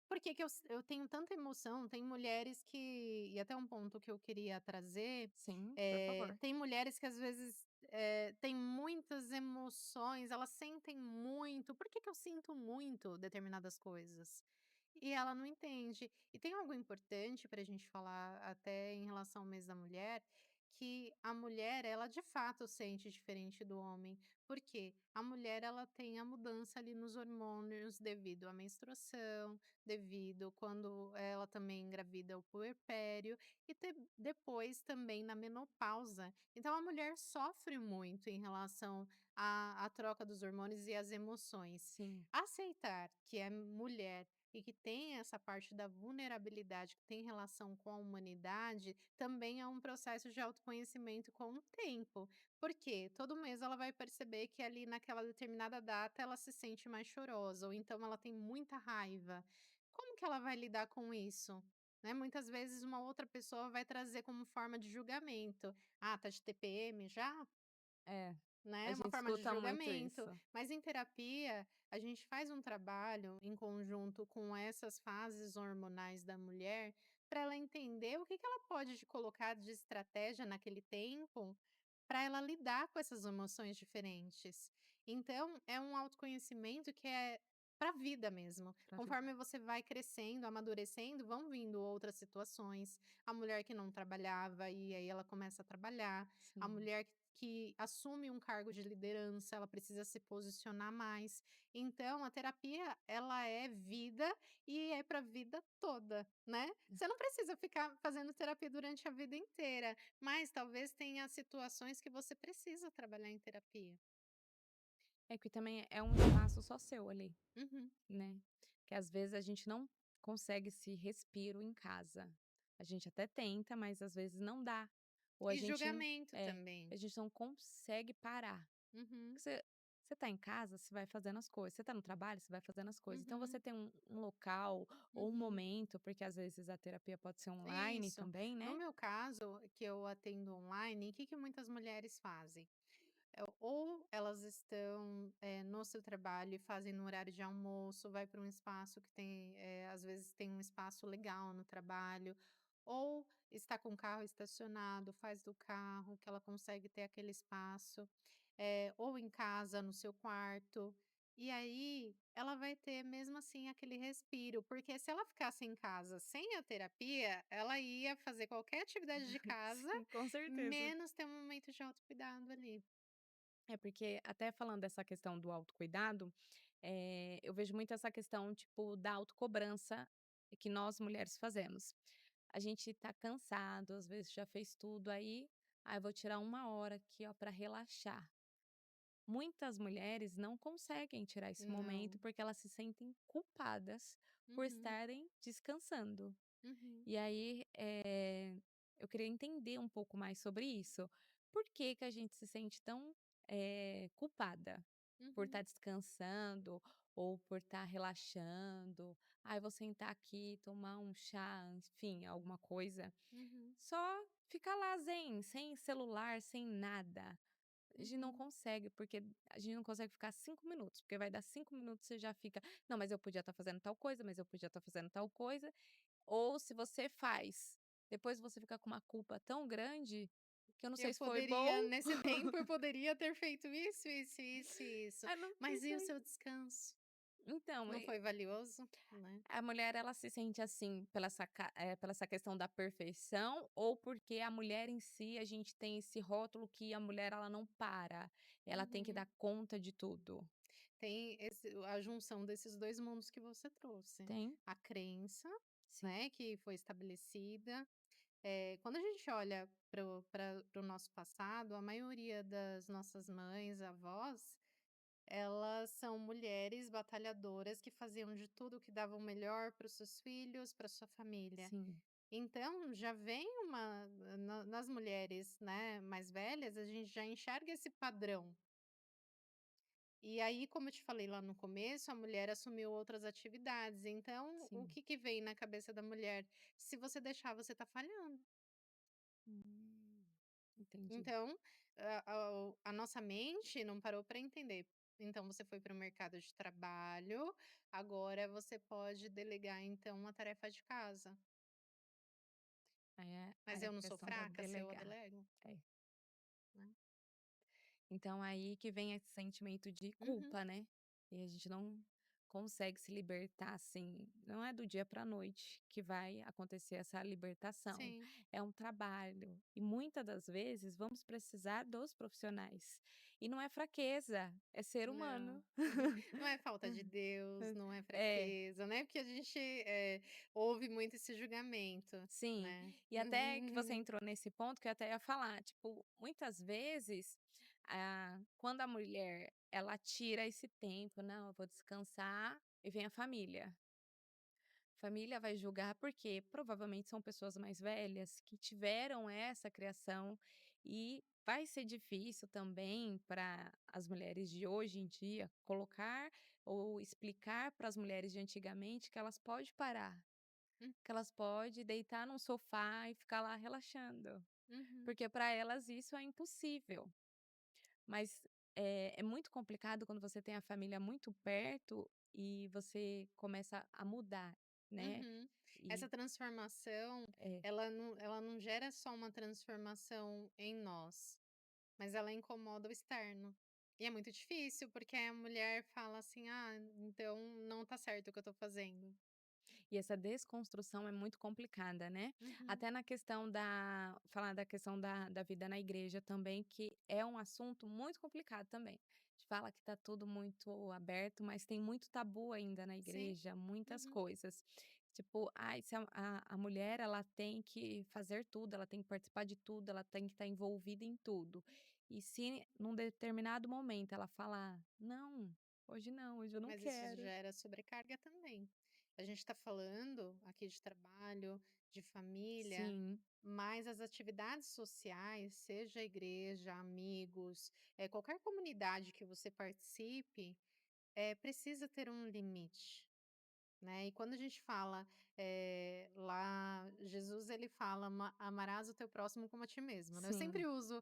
Por que que eu tenho tanta emoção?" Tem mulheres que e até um ponto que eu queria trazer, Sim, por favor. tem mulheres que às vezes, têm muitas emoções, elas sentem muito. "Por que que eu sinto muito determinadas coisas?" E ela não entende. E tem algo importante para a gente falar até em relação ao mês da mulher, que a mulher, ela de fato sente diferente do homem. Por quê? A mulher, ela tem a mudança ali nos hormônios devido à menstruação, devido quando ela também engravida o puerpério e depois também na menopausa. Então a mulher sofre muito em relação à troca dos hormônios e às emoções. Sim, Aceitar que é mulher e que tem essa parte da vulnerabilidade que tem relação com a humanidade, também é um processo de autoconhecimento com o tempo. Porque todo mês ela vai perceber que ali naquela determinada data ela se sente mais chorosa, ou então ela tem muita raiva. Como que ela vai lidar com isso? Né, muitas vezes uma outra pessoa vai trazer como forma de julgamento. "Ah, tá de TPM já?" é, a Né, uma gente forma de escuta muito julgamento. isso. Mas em terapia, a gente faz um trabalho em conjunto com essas fases hormonais da mulher, para ela entender o que que ela pode colocar de estratégia naquele tempo, para ela lidar com essas emoções diferentes. Então, é um autoconhecimento que é para a vida mesmo. Pra Conforme vida. você vai crescendo, amadurecendo, vão vindo outras situações. A mulher que não trabalhava e aí ela começa a trabalhar, a Sim. mulher que assume um cargo de liderança, ela precisa se posicionar mais. Então, a terapia, ela é vida e é para a vida toda, né. Você não precisa ficar fazendo terapia durante a vida inteira, mas talvez tenha situações que você precisa trabalhar em terapia. É que também é um espaço só seu ali, Uhum. né, que às vezes a gente não consegue esse respiro em casa. A gente até tenta, mas às vezes não dá, ou E julgamento é, também. a gente não consegue parar. Uhum, Porque você tá em casa, você vai fazendo as coisas, você tá no trabalho, você vai fazendo as coisas. Então você uhum, tem um local ou um uhum. momento, porque às vezes a terapia pode ser online Isso. também, No né. meu caso, que eu atendo online, o que que muitas mulheres fazem? Ou elas estão, no seu trabalho e fazem no horário de almoço, vai para um espaço que tem, às vezes tem um espaço legal no trabalho, ou está com o carro estacionado, faz do carro, que ela consegue ter aquele espaço, ou em casa, no seu quarto. E aí, ela vai ter mesmo assim aquele respiro, porque se ela ficasse em casa sem a terapia, ela ia fazer qualquer atividade de casa, Sim, com certeza. menos ter um momento de autocuidado ali. É, porque até falando dessa questão do autocuidado, eu vejo muito essa questão, tipo, da autocobrança que nós mulheres fazemos. A gente tá cansado, às vezes já fez tudo, aí: "Ai, vou tirar 1 hora aqui, ó, pra relaxar". Muitas mulheres não conseguem tirar esse momento, Não. porque elas se sentem culpadas por Uhum, estarem descansando. uhum, E aí, eu queria entender um pouco mais sobre isso. Por que que a gente se sente tão, culpada por estar uhum, descansando ou por estar relaxando? "Ai, vou sentar aqui, tomar um chá", enfim, alguma coisa. uhum, Só ficar lá zen, sem celular, sem nada. A gente não uhum, consegue, porque a gente não consegue ficar 5 minutos, porque vai dar 5 minutos, você já fica: "Não, mas eu podia estar fazendo tal coisa, mas eu podia estar fazendo tal coisa". ou se você faz, depois você fica com uma culpa tão grande, que eu não Eu sei se foi bom. poderia nesse tempo eu poderia ter feito isso, isso, isso e isso, Ah, não mas e o pensei. seu descanso? Então, Não foi valioso, né? a mulher ela se sente assim pela essa questão da perfeição ou porque a mulher em si, a gente tem esse rótulo que a mulher ela não para, ela tem que Uhum. dar conta de tudo. Tem a junção desses 2 mundos que você trouxe. Tem? A crença, Sim, né, que foi estabelecida. Quando a gente olha para o nosso passado, a maioria das nossas mães, avós, elas são mulheres batalhadoras que faziam de tudo que davam o melhor para os seus filhos, para sua família. sim, Então já vem uma nas mulheres, né, mais velhas, a gente já enxerga esse padrão. E aí, como eu te falei lá no começo, a mulher assumiu outras atividades, então o sim. que que vem na cabeça da mulher? Se você deixar, você está falhando. Hum, entendi. Então, a nossa mente não parou para entender. Então você foi para o mercado de trabalho, agora você pode delegar então a tarefa de casa. Mas Aí é eu a não sou questão da fraca se eu a delegar. delego, É. né. Então aí que vem esse sentimento de Uhum, culpa, né. E a gente não consegue se libertar, assim, não é do dia para a noite que vai acontecer essa libertação, sim. é um trabalho. E muitas das vezes vamos precisar dos profissionais. E não é fraqueza, é ser humano. Não, não é falta de Deus, não é É. fraqueza, né, porque a gente, ouve muito esse julgamento, Sim, né. e até que você entrou nesse ponto que eu até ia falar, tipo, muitas vezes, quando a mulher ela tira esse tempo, "Não, eu vou descansar", e vem a família. Família vai julgar, porque provavelmente são pessoas mais velhas que tiveram essa criação e vai ser difícil também para as mulheres de hoje em dia colocar ou explicar para as mulheres de antigamente que elas podem parar. Hum, Que elas pode deitar num sofá e ficar lá relaxando, uhum. porque para elas isso é impossível. Mas, é muito complicado quando você tem a família muito perto e você começa a mudar, né. Uhum. Essa E transformação, é, ela não gera só uma transformação em nós, mas ela incomoda o externo. E é muito difícil, porque a mulher fala assim: "Ah, então não tá certo o que eu tô fazendo". e essa desconstrução é muito complicada, né. Uhum. Até na questão da falar da questão da vida na igreja também, que é um assunto muito complicado também. A gente fala que está tudo muito aberto, mas tem muito tabu ainda na Sim. igreja, muitas Uhum. coisas. Tipo, ai, se a mulher ela tem que fazer tudo, ela tem que participar de tudo, ela tem que estar envolvida em tudo. E se num determinado momento ela falar: "Não, hoje não, hoje eu não Mas isso quero". gera sobrecarga também. A gente está falando aqui de trabalho, de família, Sim, mas as atividades sociais, seja igreja, amigos, qualquer comunidade que você participe, precisa ter um limite. Né, e quando a gente fala, lá Jesus ele fala: Amarás o teu próximo como a ti mesmo", né. Eu sim. sempre uso,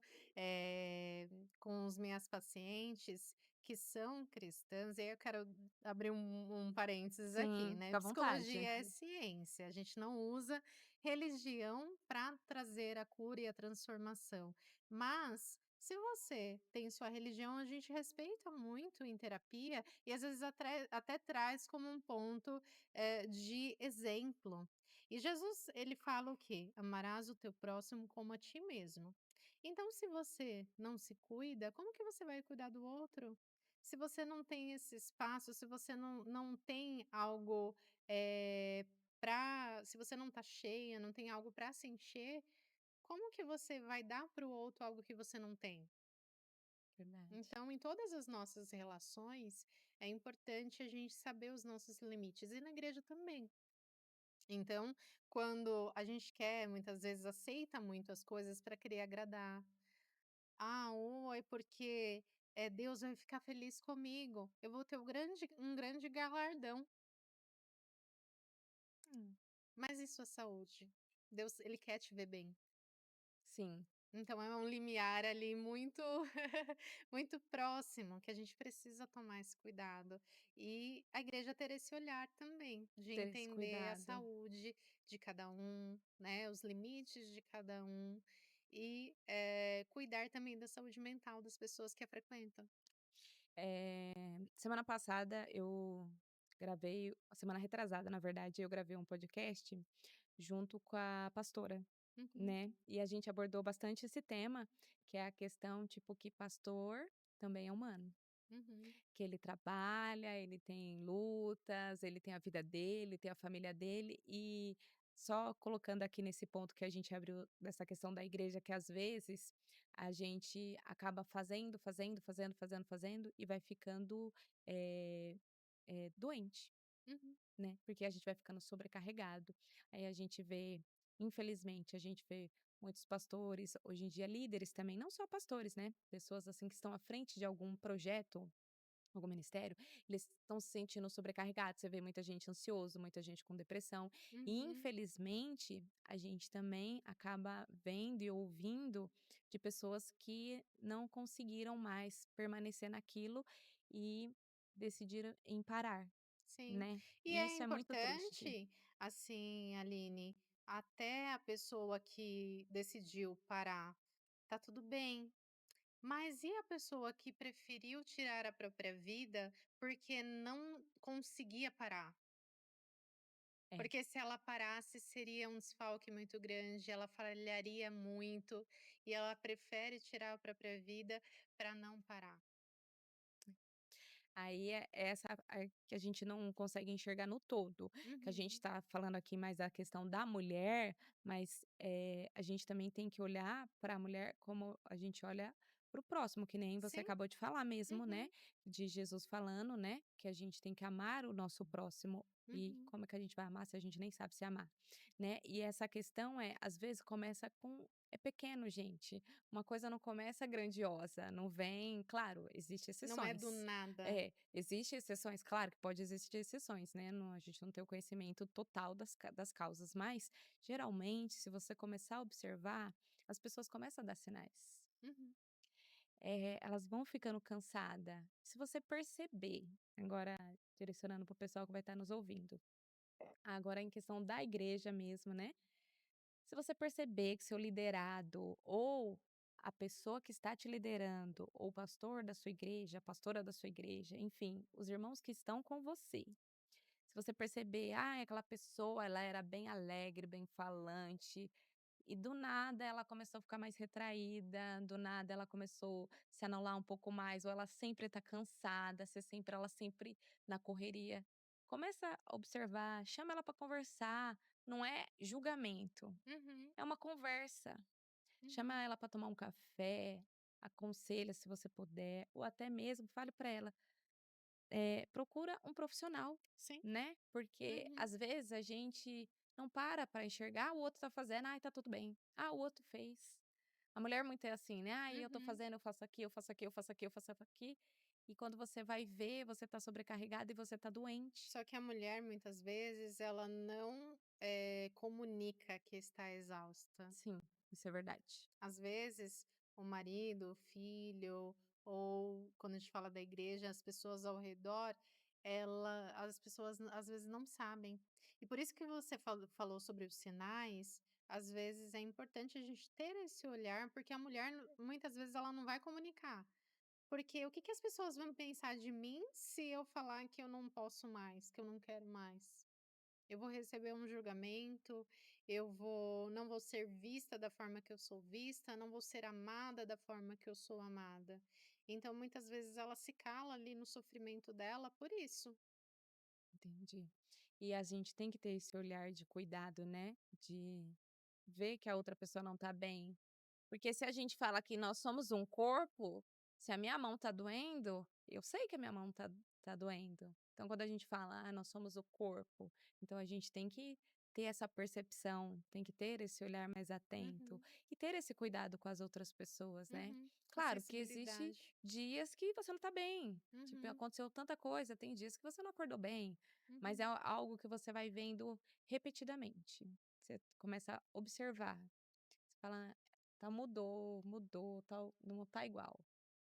com os minhas pacientes que são cristãs, e aí eu quero abrir um parênteses aqui, Sim, né, fica à vontade. psicologia é ciência, a gente não usa religião para trazer a cura e a transformação, mas se você tem sua religião, a gente respeita muito em terapia e às vezes até traz como um ponto de exemplo. E Jesus, ele fala o quê? Amarás o teu próximo como a ti mesmo. Então, se você não se cuida, como que você vai cuidar do outro? Se você não tem esse espaço, se você não tem algo, se você não está cheia, não tem algo para se encher, como que você vai dar para o outro algo que você não tem? Verdade. Então, em todas as nossas relações, é importante a gente saber os nossos limites, e na igreja também. Então, quando a gente quer, muitas vezes aceita muito as coisas para querer agradar. Ah, ou é porque, Deus vai ficar feliz comigo, eu vou ter um grande galardão. Hum. Mas e sua saúde? Deus, ele quer te ver bem, Sim, Então é um limiar ali muito muito próximo, que a gente precisa tomar esse cuidado. E a igreja ter esse olhar também, de ter esse entender a cuidado. saúde de cada um, né, os limites de cada um, e, cuidar também da saúde mental das pessoas que a frequentam. Semana passada eu gravei semana retrasada, na verdade, eu gravei um podcast junto com a pastora, Uhum, né, e a gente abordou bastante esse tema, que é a questão, tipo, que pastor também é humano. uhum, Que ele trabalha, ele tem lutas, ele tem a vida dele, tem a família dele e só colocando aqui nesse ponto que a gente abriu dessa questão da igreja, que às vezes a gente acaba fazendo e vai ficando, eh doente, uhum. né, porque a gente vai ficando sobrecarregado. Aí a gente vê, infelizmente, a gente vê muitos pastores, hoje em dia líderes também, não só pastores, né, pessoas assim que estão à frente de algum projeto, algum ministério, eles estão se sentindo sobrecarregados. Você vê muita gente ansioso, muita gente com depressão. E, Uhum. infelizmente, a gente também acaba vendo e ouvindo de pessoas que não conseguiram mais permanecer naquilo e decidiram em parar, Sim. né. E E é isso é muito triste. importante, assim, Aline, até a pessoa que decidiu parar, tá tudo bem. Mas e a pessoa que preferiu tirar a própria vida porque não conseguia parar? É. Porque se ela parasse, seria um desfalque muito grande, ela falharia muito, e ela prefere tirar a própria vida para não parar. Aí é essa que a gente não consegue enxergar no todo, que a gente Uhum. está falando aqui mais da questão da mulher, mas, a gente também tem que olhar para a mulher como a gente olha para o próximo, que nem você Sim. acabou de falar mesmo, né, Uhum. de Jesus falando, né, que a gente tem que amar o nosso próximo, e Uhum. como é que a gente vai amar se a gente nem sabe se amar, né. E essa questão às vezes começa com é pequeno gente, uma coisa não começa grandiosa, não vem claro, existem Não é do exceções. nada. Existem exceções, claro que pode existir exceções, né, não a gente não tem o conhecimento total das causas, mas, geralmente, se você começar a observar, as pessoas começam a dar sinais. Uhum. Elas vão ficando cansada. Se você perceber, agora direcionando para o pessoal que vai estar nos ouvindo, agora em questão da igreja mesmo, né, se você perceber que seu liderado ou a pessoa que está te liderando, ou o pastor da sua igreja, a pastora da sua igreja, enfim, os irmãos que estão com você, se você perceber, aquela pessoa ela era bem alegre, bem falante, e do nada ela começou a ficar mais retraída, do nada ela começou a se anular um pouco mais, ou ela sempre está cansada, ela sempre na correria. Começa a observar, chama ela para conversar, não é julgamento, Uhum. é uma conversa. Uhum. Chama ela para tomar um café, aconselha se você puder, ou até mesmo fale para ela, procura um profissional, Sim. né, porque Uhum. às vezes a gente não para enxergar, o outro tá fazendo, "Ai, tá tudo bem". Ah, o outro fez. A mulher muito é assim, né, "Ai, eu tô Uhum. fazendo, eu faço aqui, eu faço aqui, eu faço aqui, eu faço aqui", e quando você vai ver, você tá sobrecarregada e você tá doente. Só que a mulher, muitas vezes, ela não, comunica que está exausta. Sim, isso é verdade. Às vezes, o marido, o filho, ou quando a gente fala da igreja, as pessoas ao redor, as pessoas às vezes não sabem. E por isso que você falou sobre os sinais, às vezes é importante a gente ter esse olhar, porque a mulher muitas vezes ela não vai comunicar. Porque o que que as pessoas vão pensar de mim se eu falar que eu não posso mais, que eu não quero mais? Eu vou receber um julgamento, não vou ser vista da forma que eu sou vista, não vou ser amada da forma que eu sou amada. Então, muitas vezes ela se cala ali no sofrimento dela por isso. Entendi. E a gente tem que ter esse olhar de cuidado, né, de ver que a outra pessoa não tá bem. Porque se a gente fala que nós somos um corpo, se a minha mão tá doendo, eu sei que a minha mão tá doendo. Então quando a gente fala: nós somos o corpo", então a gente tem que ter essa percepção, tem que ter esse olhar mais atento Uhum, e ter esse cuidado com as outras pessoas, né. uhum. A Claro que existe sensibilidade. dias que você não tá bem, tipo, Uhum, aconteceu tanta coisa, tem dias que você não acordou bem, mas é uhum, algo que você vai vendo repetidamente. Você começa a observar, você fala tá mudou, mudou, tal, não tá igual.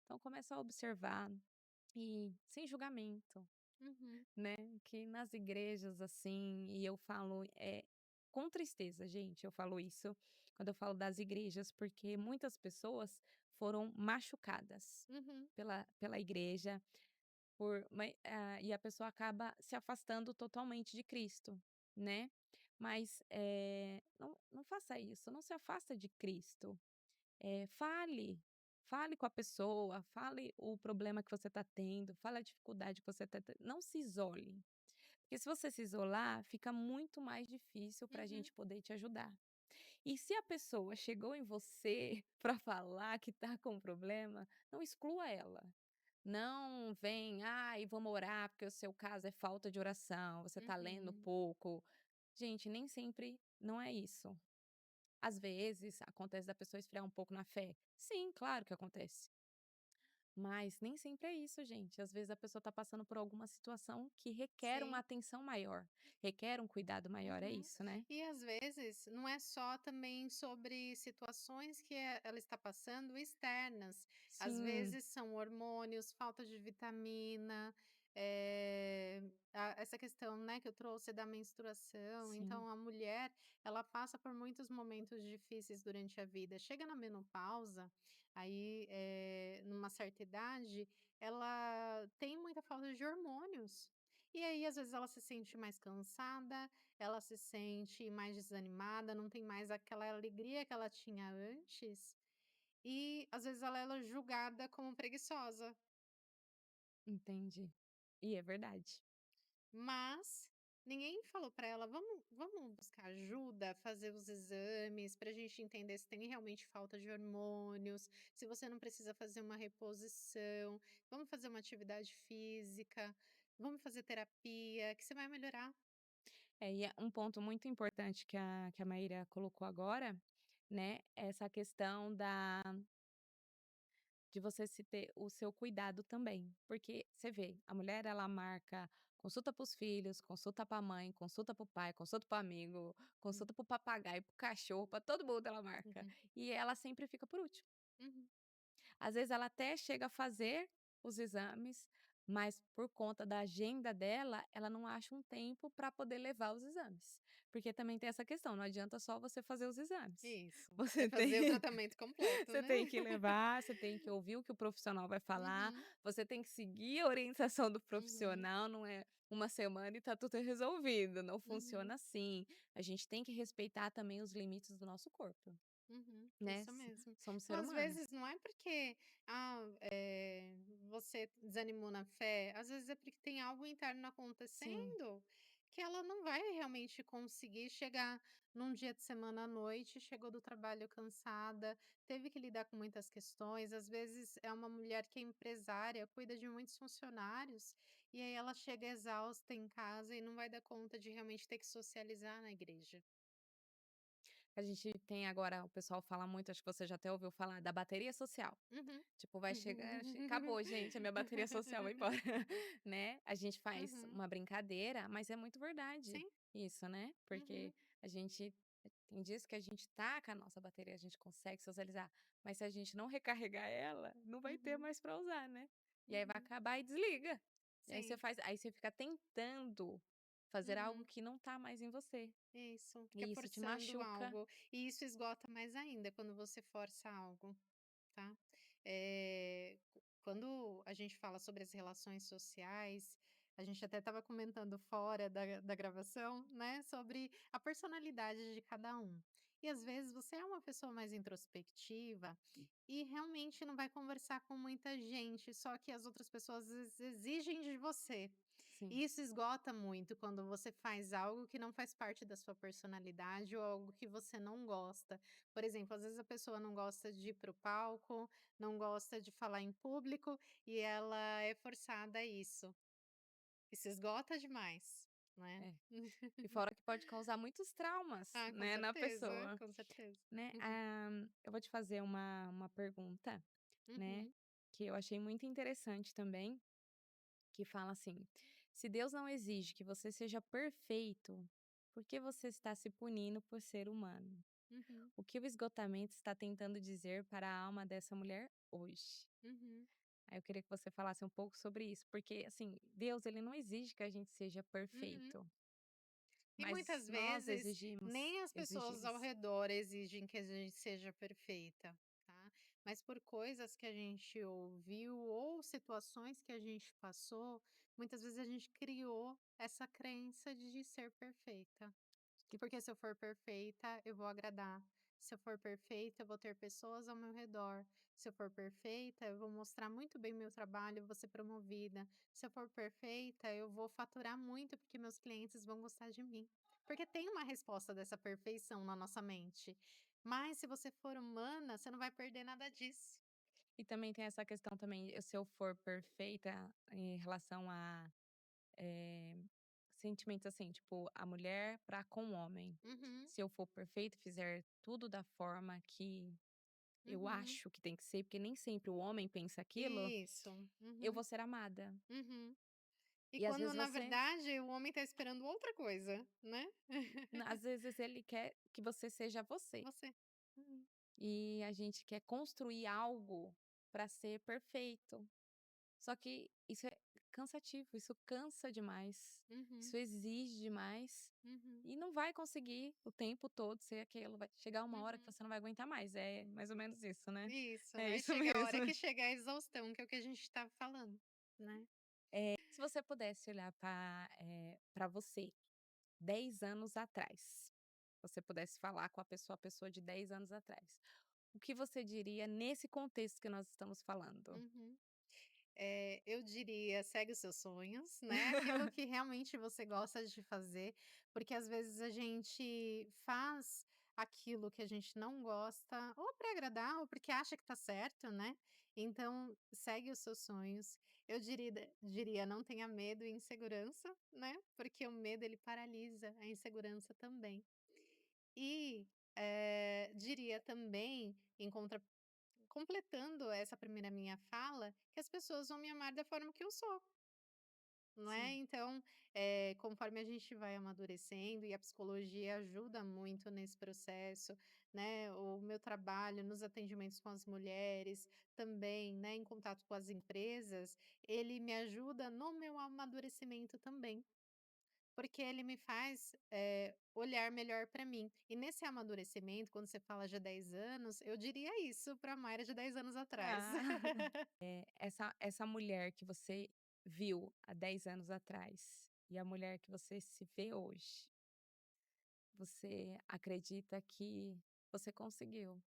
Então começa a observar e sem julgamento, Uhum, né, que nas igrejas, assim, e eu falo, com tristeza, gente, eu falo isso, quando eu falo das igrejas, porque muitas pessoas foram machucadas uhum, pela igreja, e a pessoa acaba se afastando totalmente de Cristo, né. Mas, não faça isso, não se afasta de Cristo. Fale com a pessoa, fale o problema que você está tendo, fale a dificuldade que você está tendo, não se isole, porque se você se isolar, fica muito mais difícil para a uhum, gente poder te ajudar. E se a pessoa chegou em você para falar que está com problema, não exclua ela. Não vem: "Ai, vamos orar porque o seu caso é falta de oração, você está lendo uhum. pouco". Gente, nem sempre não é isso. Às vezes, acontece da pessoa esfriar um pouco na fé. Sim, claro que acontece. Mas nem sempre é isso, gente. Às vezes a pessoa está passando por alguma situação que requer uma Sim. atenção maior, requer um cuidado maior, é Uhum. isso, né? E às vezes não é só também sobre situações que ela está passando externas. Às Sim, vezes são hormônios, falta de vitamina, essa questão, né, que eu trouxe da menstruação. sim, Então a mulher, ela passa por muitos momentos difíceis durante a vida. Chega na menopausa, aí, numa certa idade, ela tem muita falta de hormônios. E aí, às vezes, ela se sente mais cansada, ela se sente mais desanimada, não tem mais aquela alegria que ela tinha antes, e às vezes ela é julgada como preguiçosa, entendi. E é verdade. mas ninguém falou para ela: "Vamos buscar ajuda, fazer os exames pra gente entender se tem realmente falta de hormônios, se você não precisa fazer uma reposição, vamos fazer uma atividade física, vamos fazer terapia que você vai melhorar". E é um ponto muito importante que a Maíra colocou agora, né? Essa questão de você se ter o seu cuidado também, porque você vê, a mulher ela marca consulta para os filhos, consulta para a mãe, consulta para o pai, consulta para o amigo, Hum, consulta para o papagaio, para o cachorro, para todo mundo ela marca, uhum, e ela sempre fica por último. uhum. Às vezes ela até chega a fazer os exames, mas por conta da agenda dela, ela não acha um tempo para poder levar os exames. Porque também tem essa questão, não adianta só você fazer os exames. Isso, é Você fazer o tem tratamento completo, você né. tem que levar, você tem que ouvir o que o profissional vai falar, Uhum, você tem que seguir a orientação do uhum, profissional, não é uma semana e tá tudo resolvido, não uhum, funciona assim. A gente tem que respeitar também os limites do nosso corpo, uhum, né, isso mesmo. somos Então, ser às humanos. vezes, não é porque, você desanimou na fé, às vezes é porque tem algo interno Sim. acontecendo, que ela não vai realmente conseguir chegar num dia de semana à noite, chegou do trabalho cansada, teve que lidar com muitas questões, às vezes é uma mulher que é empresária, cuida de muitos funcionários, e aí ela chega exausta em casa e não vai dar conta de realmente ter que socializar na igreja. A gente tem agora, o pessoal fala muito, acho que você já até ouviu falar da bateria social. Uhum. Tipo, vai chegar, acabou gente, a minha bateria social vai embora, né. A gente faz Uhum. uma brincadeira, mas é muito verdade Sim. isso, né, porque Uhum. a gente tem dias que a gente tá com a nossa bateria, a gente consegue socializar, mas se a gente não recarregar ela, não vai ter Uhum. mais para usar, né. E aí vai Uhum. acabar e desliga. E Sim. aí você fica tentando fazer algo Uhum. que não tá mais em você, Isso, fica e isso te forçando machuca. algo, e isso esgota mais ainda quando você força algo, tá. Quando a gente fala sobre as relações sociais, a gente até estava comentando fora da gravação, né, sobre a personalidade de cada um. E às vezes você é uma pessoa mais introspectiva e realmente não vai conversar com muita gente, só que as outras pessoas às vezes exigem de você. Sim. E isso esgota muito quando você faz algo que não faz parte da sua personalidade ou algo que você não gosta. Por exemplo, às vezes a pessoa não gosta de ir para o palco, não gosta de falar em público e ela é forçada a isso. Isso esgota demais, né. É. E fora que pode causar muitos traumas, Ah, né, na pessoa, com certeza. né. Uhum, Eu vou te fazer uma pergunta, né, uhum. que eu achei muito interessante também, que fala assim: "Se Deus não exige que você seja perfeito, por que você está se punindo por ser humano?". Uhum, O que o esgotamento está tentando dizer para a alma dessa mulher hoje? uhum, Aí eu queria que você falasse um pouco sobre isso, porque, assim, Deus ele não exige que a gente seja uhum. perfeito, E mas muitas nós vezes exigimos nem as pessoas ao exigimos. redor exigem que a gente seja perfeita, tá. Mas por coisas que a gente ouviu ou situações que a gente passou, muitas vezes a gente criou essa crença de ser perfeita. Que Porque se eu for perfeita, eu vou agradar. Se eu for perfeita, eu vou ter pessoas ao meu redor. Se eu for perfeita, eu vou mostrar muito bem meu trabalho, eu vou ser promovida. Se eu for perfeita, eu vou faturar muito, porque meus clientes vão gostar de mim. Porque tem uma resposta dessa perfeição na nossa mente. Mas se você for humana, você não vai perder nada disso. e também tem essa questão também, se eu for perfeita em relação a, eh, sentimentos, assim, tipo, a mulher para com o homem. Uhum, Se eu for perfeita e fizer tudo da forma que eu uhum. acho que tem que ser, porque nem sempre o homem pensa aquilo, Isso. eu vou Uhum, ser amada. uhum. E E às quando vezes na você verdade o homem tá esperando outra coisa, né? às vezes ele quer que você seja você, Você. Uhum. e a gente quer construir algo para ser perfeito. Só que isso é cansativo, isso cansa demais, Uhum, isso exige demais, uhum, e não vai conseguir o tempo todo ser aquilo, vai chegar uma hora que uhum. você não vai aguentar mais, é mais ou menos isso, né? Isso, É vai isso chegar a hora mesmo. que chegar a exaustão, que é o que a gente estava falando, né. Se você pudesse olhar para você 10 anos atrás, você pudesse falar com a pessoa de 10 anos atrás, o que você diria nesse contexto que nós estamos falando? Uhum. Eu diria: "Segue os seus sonhos", né, aquilo que realmente você gosta de fazer, porque às vezes a gente faz aquilo que a gente não gosta, ou para agradar ou porque acha que tá certo, né, então segue os seus sonhos. Eu diria: "Não tenha medo e insegurança", né, porque o medo ele paralisa, a insegurança também. E, diria também, completando essa primeira minha fala, que as pessoas vão me amar da forma que eu sou, não é. Sim. Então, conforme a gente vai amadurecendo e a psicologia ajuda muito nesse processo, né, o meu trabalho nos atendimentos com as mulheres, também, né, em contato com as empresas, ele me ajuda no meu amadurecimento também. Porque ele me faz, olhar melhor para mim. E nesse amadurecimento, quando você fala de 10 anos, eu diria isso pra Mayra de 10 anos atrás. Ah. Essa mulher que você viu há 10 anos atrás e a mulher que você se vê hoje, você acredita que você conseguiu?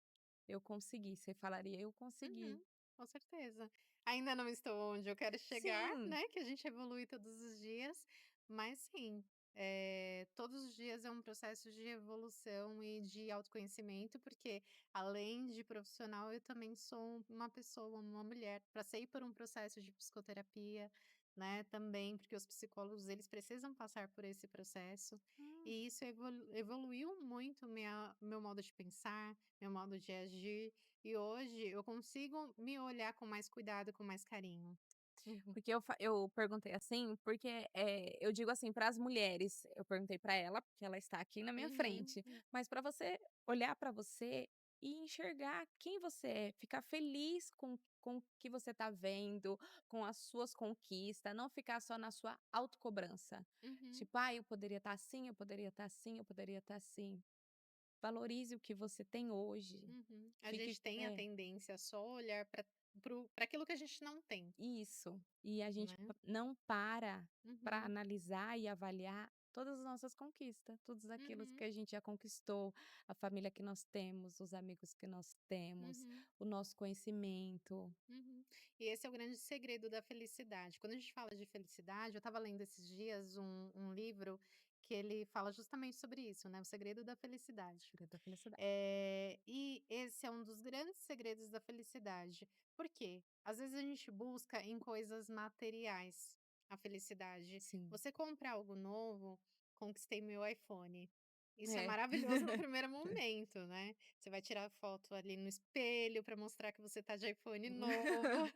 "Eu consegui", você falaria: "Eu consegui". Uhum, com certeza. Ainda não estou onde eu quero chegar, Sim, né, que a gente evolui todos os dias, mas sim, todos os dias é um processo de evolução e de autoconhecimento, porque além de profissional, eu também sou uma pessoa, uma mulher. Passei por um processo de psicoterapia, né, também, porque os psicólogos eles precisam passar por esse processo, hum, e isso evoluiu muito meu modo de pensar, meu modo de agir, e hoje eu consigo me olhar com mais cuidado, com mais carinho. Uhum. porque eu perguntei assim, porque, eu digo assim para as mulheres, eu perguntei para ela, porque ela está aqui na minha Uhum, frente, mas para você olhar para você e enxergar quem você é, ficar feliz com o que você está vendo, com as suas conquistas, não ficar só na sua autocobrança. uhum, Tipo: "Ai, eu poderia estar assim, eu poderia estar assim, eu poderia estar assim". Valorize o que você tem hoje. uhum. A Fique gente tem a tendência a só olhar para aquilo que a gente não tem, isso. E a gente né. não para Uhum, analisar e avaliar todas as nossas conquistas, tudo aquilo que uhum, a gente já conquistou, a família que nós temos, os amigos que nós temos, uhum. o nosso conhecimento. Uhum. E esse é o grande segredo da felicidade. Quando a gente fala de felicidade, eu estava lendo esses dias um livro que ele fala justamente sobre isso, né, o segredo da felicidade. Segredo da felicidade. E esse é um dos grandes segredos da felicidade. Por quê? Às vezes a gente busca em coisas materiais a felicidade. Sim. Você compra algo novo, conquistei meu iPhone. Isso é É. maravilhoso no primeiro momento, né? Você vai tirar foto ali no espelho para mostrar que você tá de iPhone novo.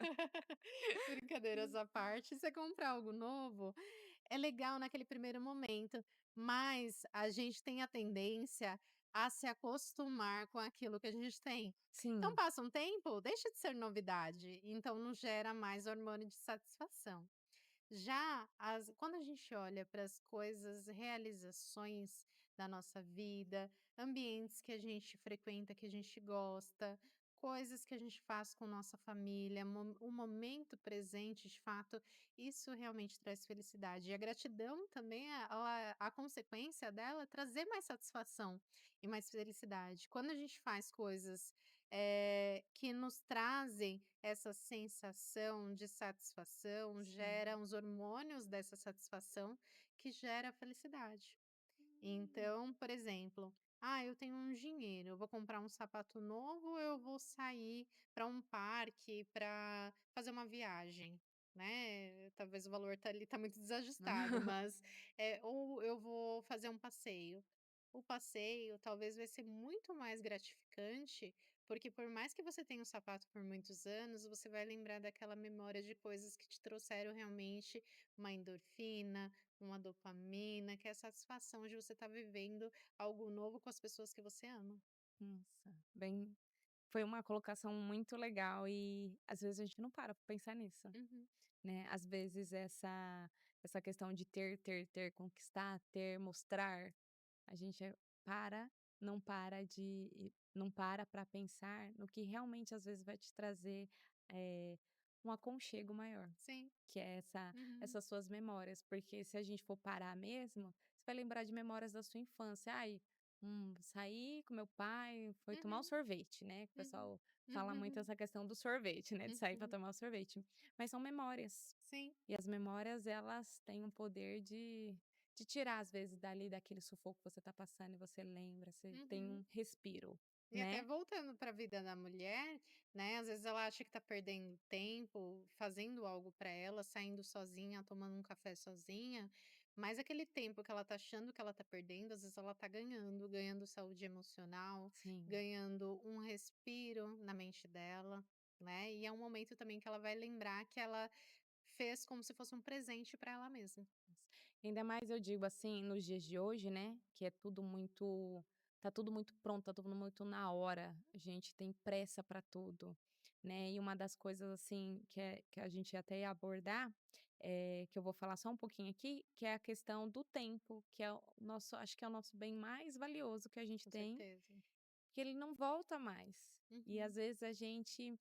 Brincadeiras à parte, você comprar algo novo é legal naquele primeiro momento, mas a gente tem a tendência a se acostumar com aquilo que a gente tem. Então Sim. passa um tempo, deixa de ser novidade, então não gera mais hormônio de satisfação. Já as quando a gente olha para as coisas, realizações da nossa vida, ambientes que a gente frequenta, que a gente gosta, coisas que a gente faz com nossa família, o momento presente, de fato, isso realmente traz felicidade. E a gratidão também, a consequência dela é trazer mais satisfação e mais felicidade. Quando a gente faz coisas, que nos trazem essa sensação de satisfação, gera Sim. os hormônios dessa satisfação que gera a felicidade. Hum. Então, por exemplo, eu tenho um dinheiro, eu vou comprar um sapato novo, ou eu vou sair para um parque para fazer uma viagem, né, talvez o valor tá ali tá muito desajustado, mas, ou eu vou fazer um passeio. O passeio talvez vai ser muito mais gratificante, porque por mais que você tenha o sapato por muitos anos, você vai lembrar daquela memória de coisas que te trouxeram realmente uma endorfina, uma dopamina, que é a satisfação de você estar vivendo algo novo com as pessoas que você ama. Nossa, bem foi uma colocação muito legal e, às vezes, a gente não para pra pensar nisso, Uhum, né. Às vezes essa questão de ter, ter, ter, conquistar, ter, mostrar, a gente para, não para para pensar no que realmente, às vezes, vai te trazer, eh, um aconchego maior. sim. Que é Uhum, essas suas memórias, porque se a gente for parar mesmo, você vai lembrar de memórias da sua infância. "Ai, saí com meu pai, foi tomar um uhum, sorvete", né, que o uhum, pessoal fala muito uhum, essa questão do sorvete, né, de sair para uhum. tomar o sorvete. Mas são memórias, Sim. e as memórias elas têm o poder de tirar, às vezes, dali daquele sufoco que você está passando e você lembra, você tem Uhum. um respiro, E até né. voltando para a vida da mulher, né, às vezes ela acha que tá perdendo tempo fazendo algo para ela, saindo sozinha, tomando um café sozinha, mas aquele tempo que ela tá achando que ela tá perdendo, às vezes ela tá ganhando, ganhando saúde emocional, Sim. ganhando um respiro na mente dela, né, e é um momento também que ela vai lembrar que ela fez como se fosse um presente para ela mesma. Ainda mais eu digo assim, nos dias de hoje, né, que é tudo muito tá tudo muito pronto, tá tudo muito na hora, a gente tem pressa para tudo, né, e uma das coisas, assim, que a gente até ia abordar, que eu vou falar só um pouquinho aqui, que é a questão do tempo, que é o nosso acho que é o nosso bem mais valioso que a gente Com tem, certeza. que ele não volta mais. E às Uhum, vezes a gente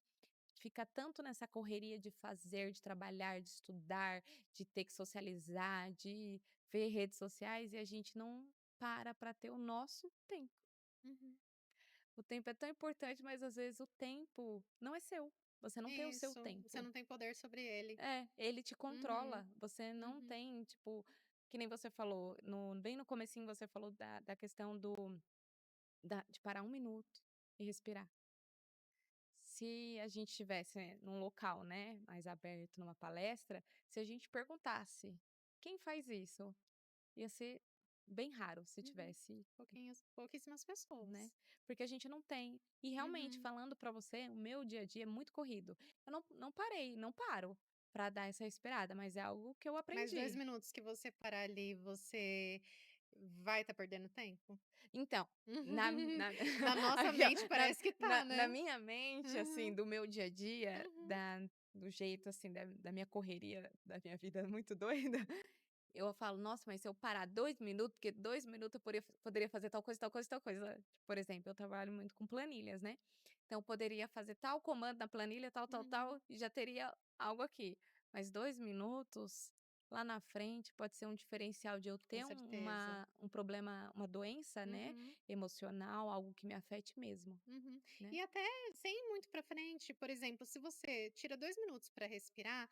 fica tanto nessa correria de fazer, de trabalhar, de estudar, de ter que socializar, de ver redes sociais e a gente não para ter o nosso tempo. uhum. O tempo é tão importante, mas às vezes o tempo não é seu. Você não tem o seu Isso, você tempo. não tem poder sobre ele. É, ele te Uhum, controla. Você não uhum, tem, tipo, que nem você falou, bem no comecinho você falou da questão de parar um minuto e respirar. Se a gente estivesse num local, né, mais aberto, numa palestra, se a gente perguntasse: "Quem faz isso?", ia ser bem raro se uhum. tivesse, Pouquíssimas né, pessoas. porque a gente não tem. E realmente, Uhum. falando pra você, o meu dia a dia é muito corrido. Eu não parei, não paro pra dar essa respirada, mas é algo que eu Mas 2 aprendi. minutos que você parar ali, você vai estar perdendo tempo? Então, na Na nossa aqui ó, mente parece que tá, na né? minha mente, assim, Uhum, do meu dia a dia, uhum, do jeito, assim, da minha correria, da minha vida muito doida, eu falo: "Nossa, mas se eu parar 2 minutos, porque 2 minutos eu poderia fazer tal coisa, tal coisa, tal coisa". Tipo, por exemplo, eu trabalho muito com planilhas, né, então eu poderia fazer tal comando na planilha, tal, tal, uhum. tal, e já teria algo aqui. Mas 2 minutos, lá na frente, pode ser um diferencial de eu Com ter certeza. um problema, uma doença, né, Uhum, emocional, algo que me afete mesmo, uhum. né. E até sem ir muito pra frente, por exemplo, se você tira 2 minutos para respirar,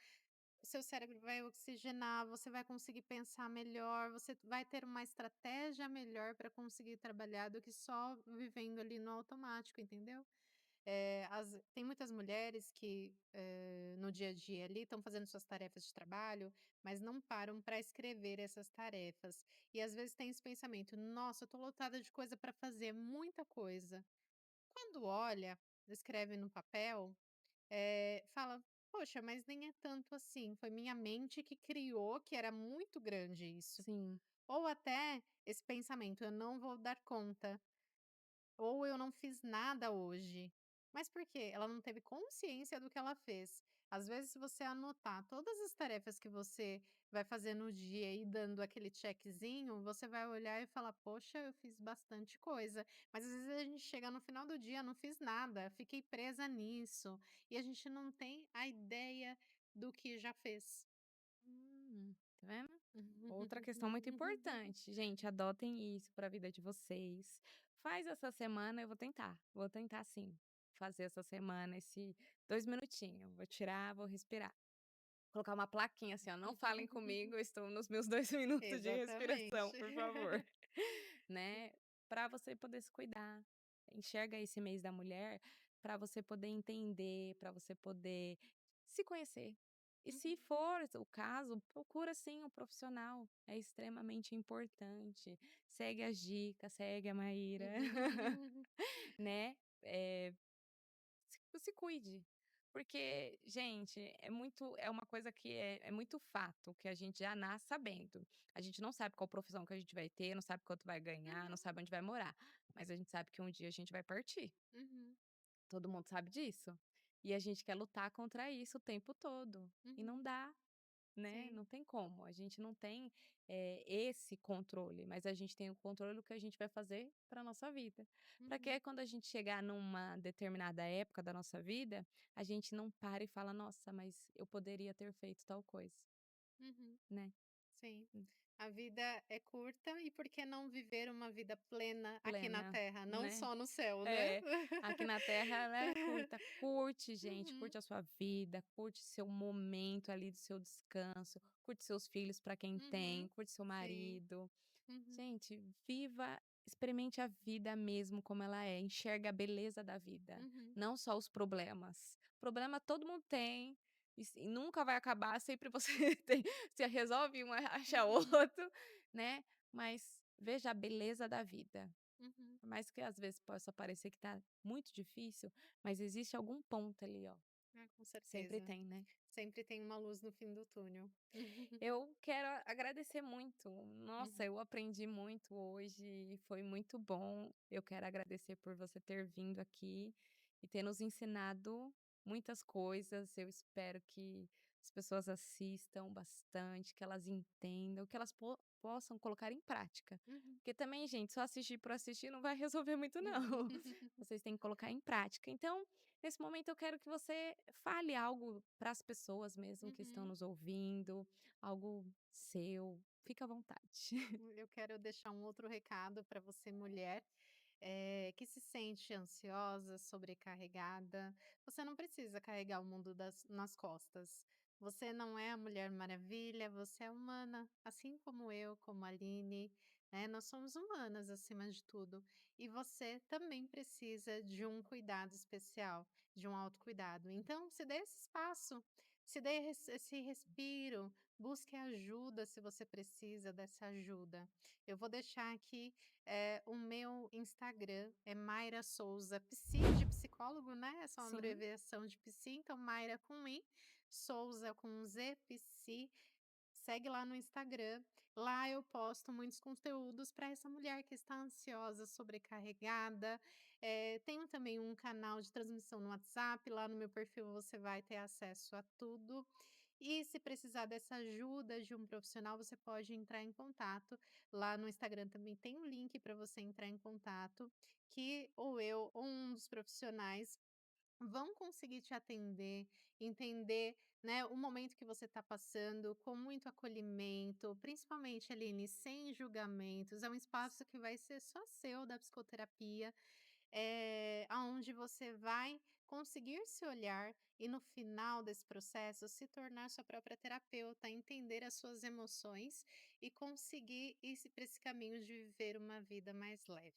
o seu cérebro vai oxigenar, você vai conseguir pensar melhor, você vai ter uma estratégia melhor para conseguir trabalhar do que só vivendo ali no automático, entendeu? Tem muitas mulheres que, no dia a dia ali estão fazendo suas tarefas de trabalho, mas não param para escrever essas tarefas. E às vezes tem esse pensamento: "Nossa, eu tô lotada de coisa para fazer, muita coisa". Quando olha, escreve no papel, fala: "Poxa, mas nem é tanto assim, foi minha mente que criou que era muito grande isso". Sim, Ou até esse pensamento: "Eu não vou dar conta". ou eu não fiz nada hoje. Mas por quê? Ela não teve consciência do que ela fez. Às vezes, se você anotar todas as tarefas que você vai fazer no dia e dando aquele checkzinho, você vai olhar e falar: "Poxa, eu fiz bastante coisa". Mas às vezes a gente chega no final do dia: "Não fiz nada, fiquei presa nisso", e a gente não tem a ideia do que já fez. Tá vendo? Outra questão muito importante. Gente, adotem isso para a vida de vocês. Faz essa semana, eu vou tentar sim, fazer essa semana esse 2 minutinhos, vou tirar, vou respirar. Colocar uma plaquinha assim ó, não falem comigo, eu estou nos meus 2 minutos de respiração, Exatamente. por favor. Né, para você poder se cuidar. Enxerga esse mês da mulher para você poder entender, para você poder se conhecer. E se Uhum. for o caso, procura sim um profissional, é extremamente importante. Segue as dicas, segue a Maíra, né, se cuide. Porque, gente, é uma coisa que é muito fato, que a gente já nasce sabendo. A gente não sabe qual profissão que a gente vai ter, não sabe quanto vai ganhar, não Uhum, sabe onde vai morar, mas a gente sabe que um dia a gente vai partir. uhum. Todo mundo sabe disso. E a gente quer lutar contra isso o tempo todo, e não Uhum. dá. Né, Sim. não tem como, a gente não tem, esse controle, mas a gente tem o controle do que a gente vai fazer para nossa vida. Para que Uhum, quando a gente chegar numa determinada época da nossa vida, a gente não para e fala: "Nossa, mas eu poderia ter feito tal coisa", uhum. né. Sim. Hum, A vida é curta e por que não viver uma vida plena aqui na plena, Terra, não né. só no céu, né? É, aqui na terra ela é curta. Curte, gente, Uhum, curte a sua vida, curte seu momento ali do seu descanso, curte seus filhos para quem tem, uhum. curte seu Sim. marido. Uhum, Gente, viva, experimente a vida mesmo como ela é, enxerga a beleza da vida, uhum, não só os problemas. Problema todo mundo tem, e nunca vai acabar, sempre você tem, você resolve um, acha uhum, outro, né, mas veja a beleza da vida. uhum. Por mais que às vezes possa parecer que tá muito difícil, mas existe algum ponto ali, ó, Ah, com sempre certeza. tem, né. Sempre tem uma luz no fim do túnel. Eu quero agradecer muito. Nossa, Uhum, eu aprendi muito hoje, foi muito bom. Eu quero agradecer por você ter vindo aqui e ter nos ensinado muitas coisas. Eu espero que as pessoas assistam bastante, que elas entendam, que elas possam colocar em prática. uhum, Porque também, gente, só assistir por assistir não vai resolver muito, uhum. não. Vocês têm que colocar em prática. Então, nesse momento, eu quero que você fale algo para as pessoas mesmo que estão Uhum. nos ouvindo. Algo seu, fica à vontade. Eu quero deixar um outro recado para você, mulher, que se sente ansiosa, sobrecarregada. Você não precisa carregar o mundo nas costas. Você não é a Mulher Maravilha, você é humana, assim como eu, como a Aline, né? Nós somos humanas acima de tudo. E você também precisa de um cuidado especial, de um autocuidado. Então, se dê esse espaço, se dê esse respiro, busque ajuda se você precisa dessa ajuda. Eu vou deixar aqui, o meu Instagram, é Mayra Souza Psi, de psicólogo, né, essa é uma Sim, abreviação de psi, então Mayra com I, Souza com Z, Psi. Segue lá no Instagram. Lá eu posto muitos conteúdos para essa mulher que está ansiosa, sobrecarregada. Tenho também um canal de transmissão no WhatsApp. Lá no meu perfil você vai ter acesso a tudo. E se precisar dessa ajuda de um profissional, você pode entrar em contato. Lá no Instagram também tem um link para você entrar em contato, que ou eu ou um dos profissionais vão conseguir te atender, entender, né, o momento que você está passando com muito acolhimento, principalmente, Aline, sem julgamentos. É um espaço que vai ser só seu da psicoterapia, aonde você vai conseguir se olhar e no final desse processo se tornar sua própria terapeuta, entender as suas emoções e conseguir ir para esse caminho de viver uma vida mais leve.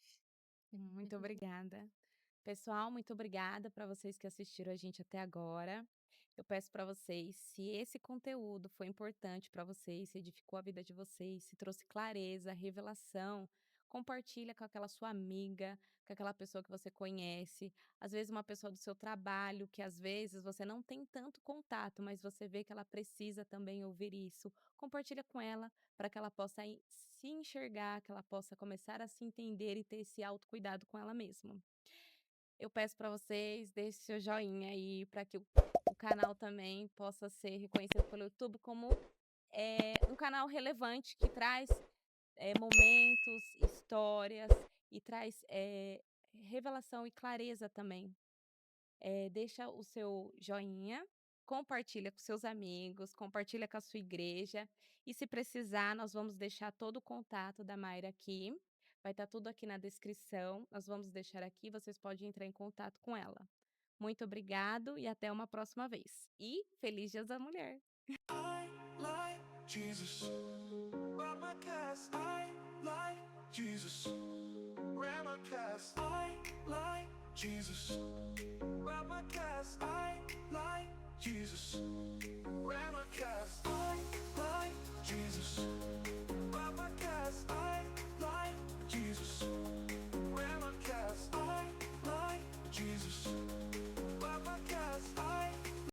muito obrigada. Pessoal, muito obrigada para vocês que assistiram a gente até agora. Eu peço para vocês, se esse conteúdo foi importante para vocês, se edificou a vida de vocês, se trouxe clareza, revelação, compartilha com aquela sua amiga, com aquela pessoa que você conhece, às vezes uma pessoa do seu trabalho que às vezes você não tem tanto contato, mas você vê que ela precisa também ouvir isso. Compartilha com ela para que ela possa se enxergar, que ela possa começar a se entender e ter esse autocuidado com ela mesma. Eu peço para vocês, deixe seu joinha aí para que o canal também possa ser reconhecido pelo YouTube como um canal relevante que traz momentos, histórias e traz revelação e clareza também. Deixa o seu joinha, compartilha com seus amigos, compartilha com a sua igreja e se precisar nós vamos deixar todo o contato da Mayra aqui, vai estar tudo aqui na descrição, nós vamos deixar aqui, vocês podem entrar em contato com ela. Muito obrigado e até uma próxima vez. E feliz Dia da Mulher! I like Jesus. Wear my cast. I like Jesus. Wear my cast. I like Jesus. Wear my cast. I like Jesus. Wear my cast.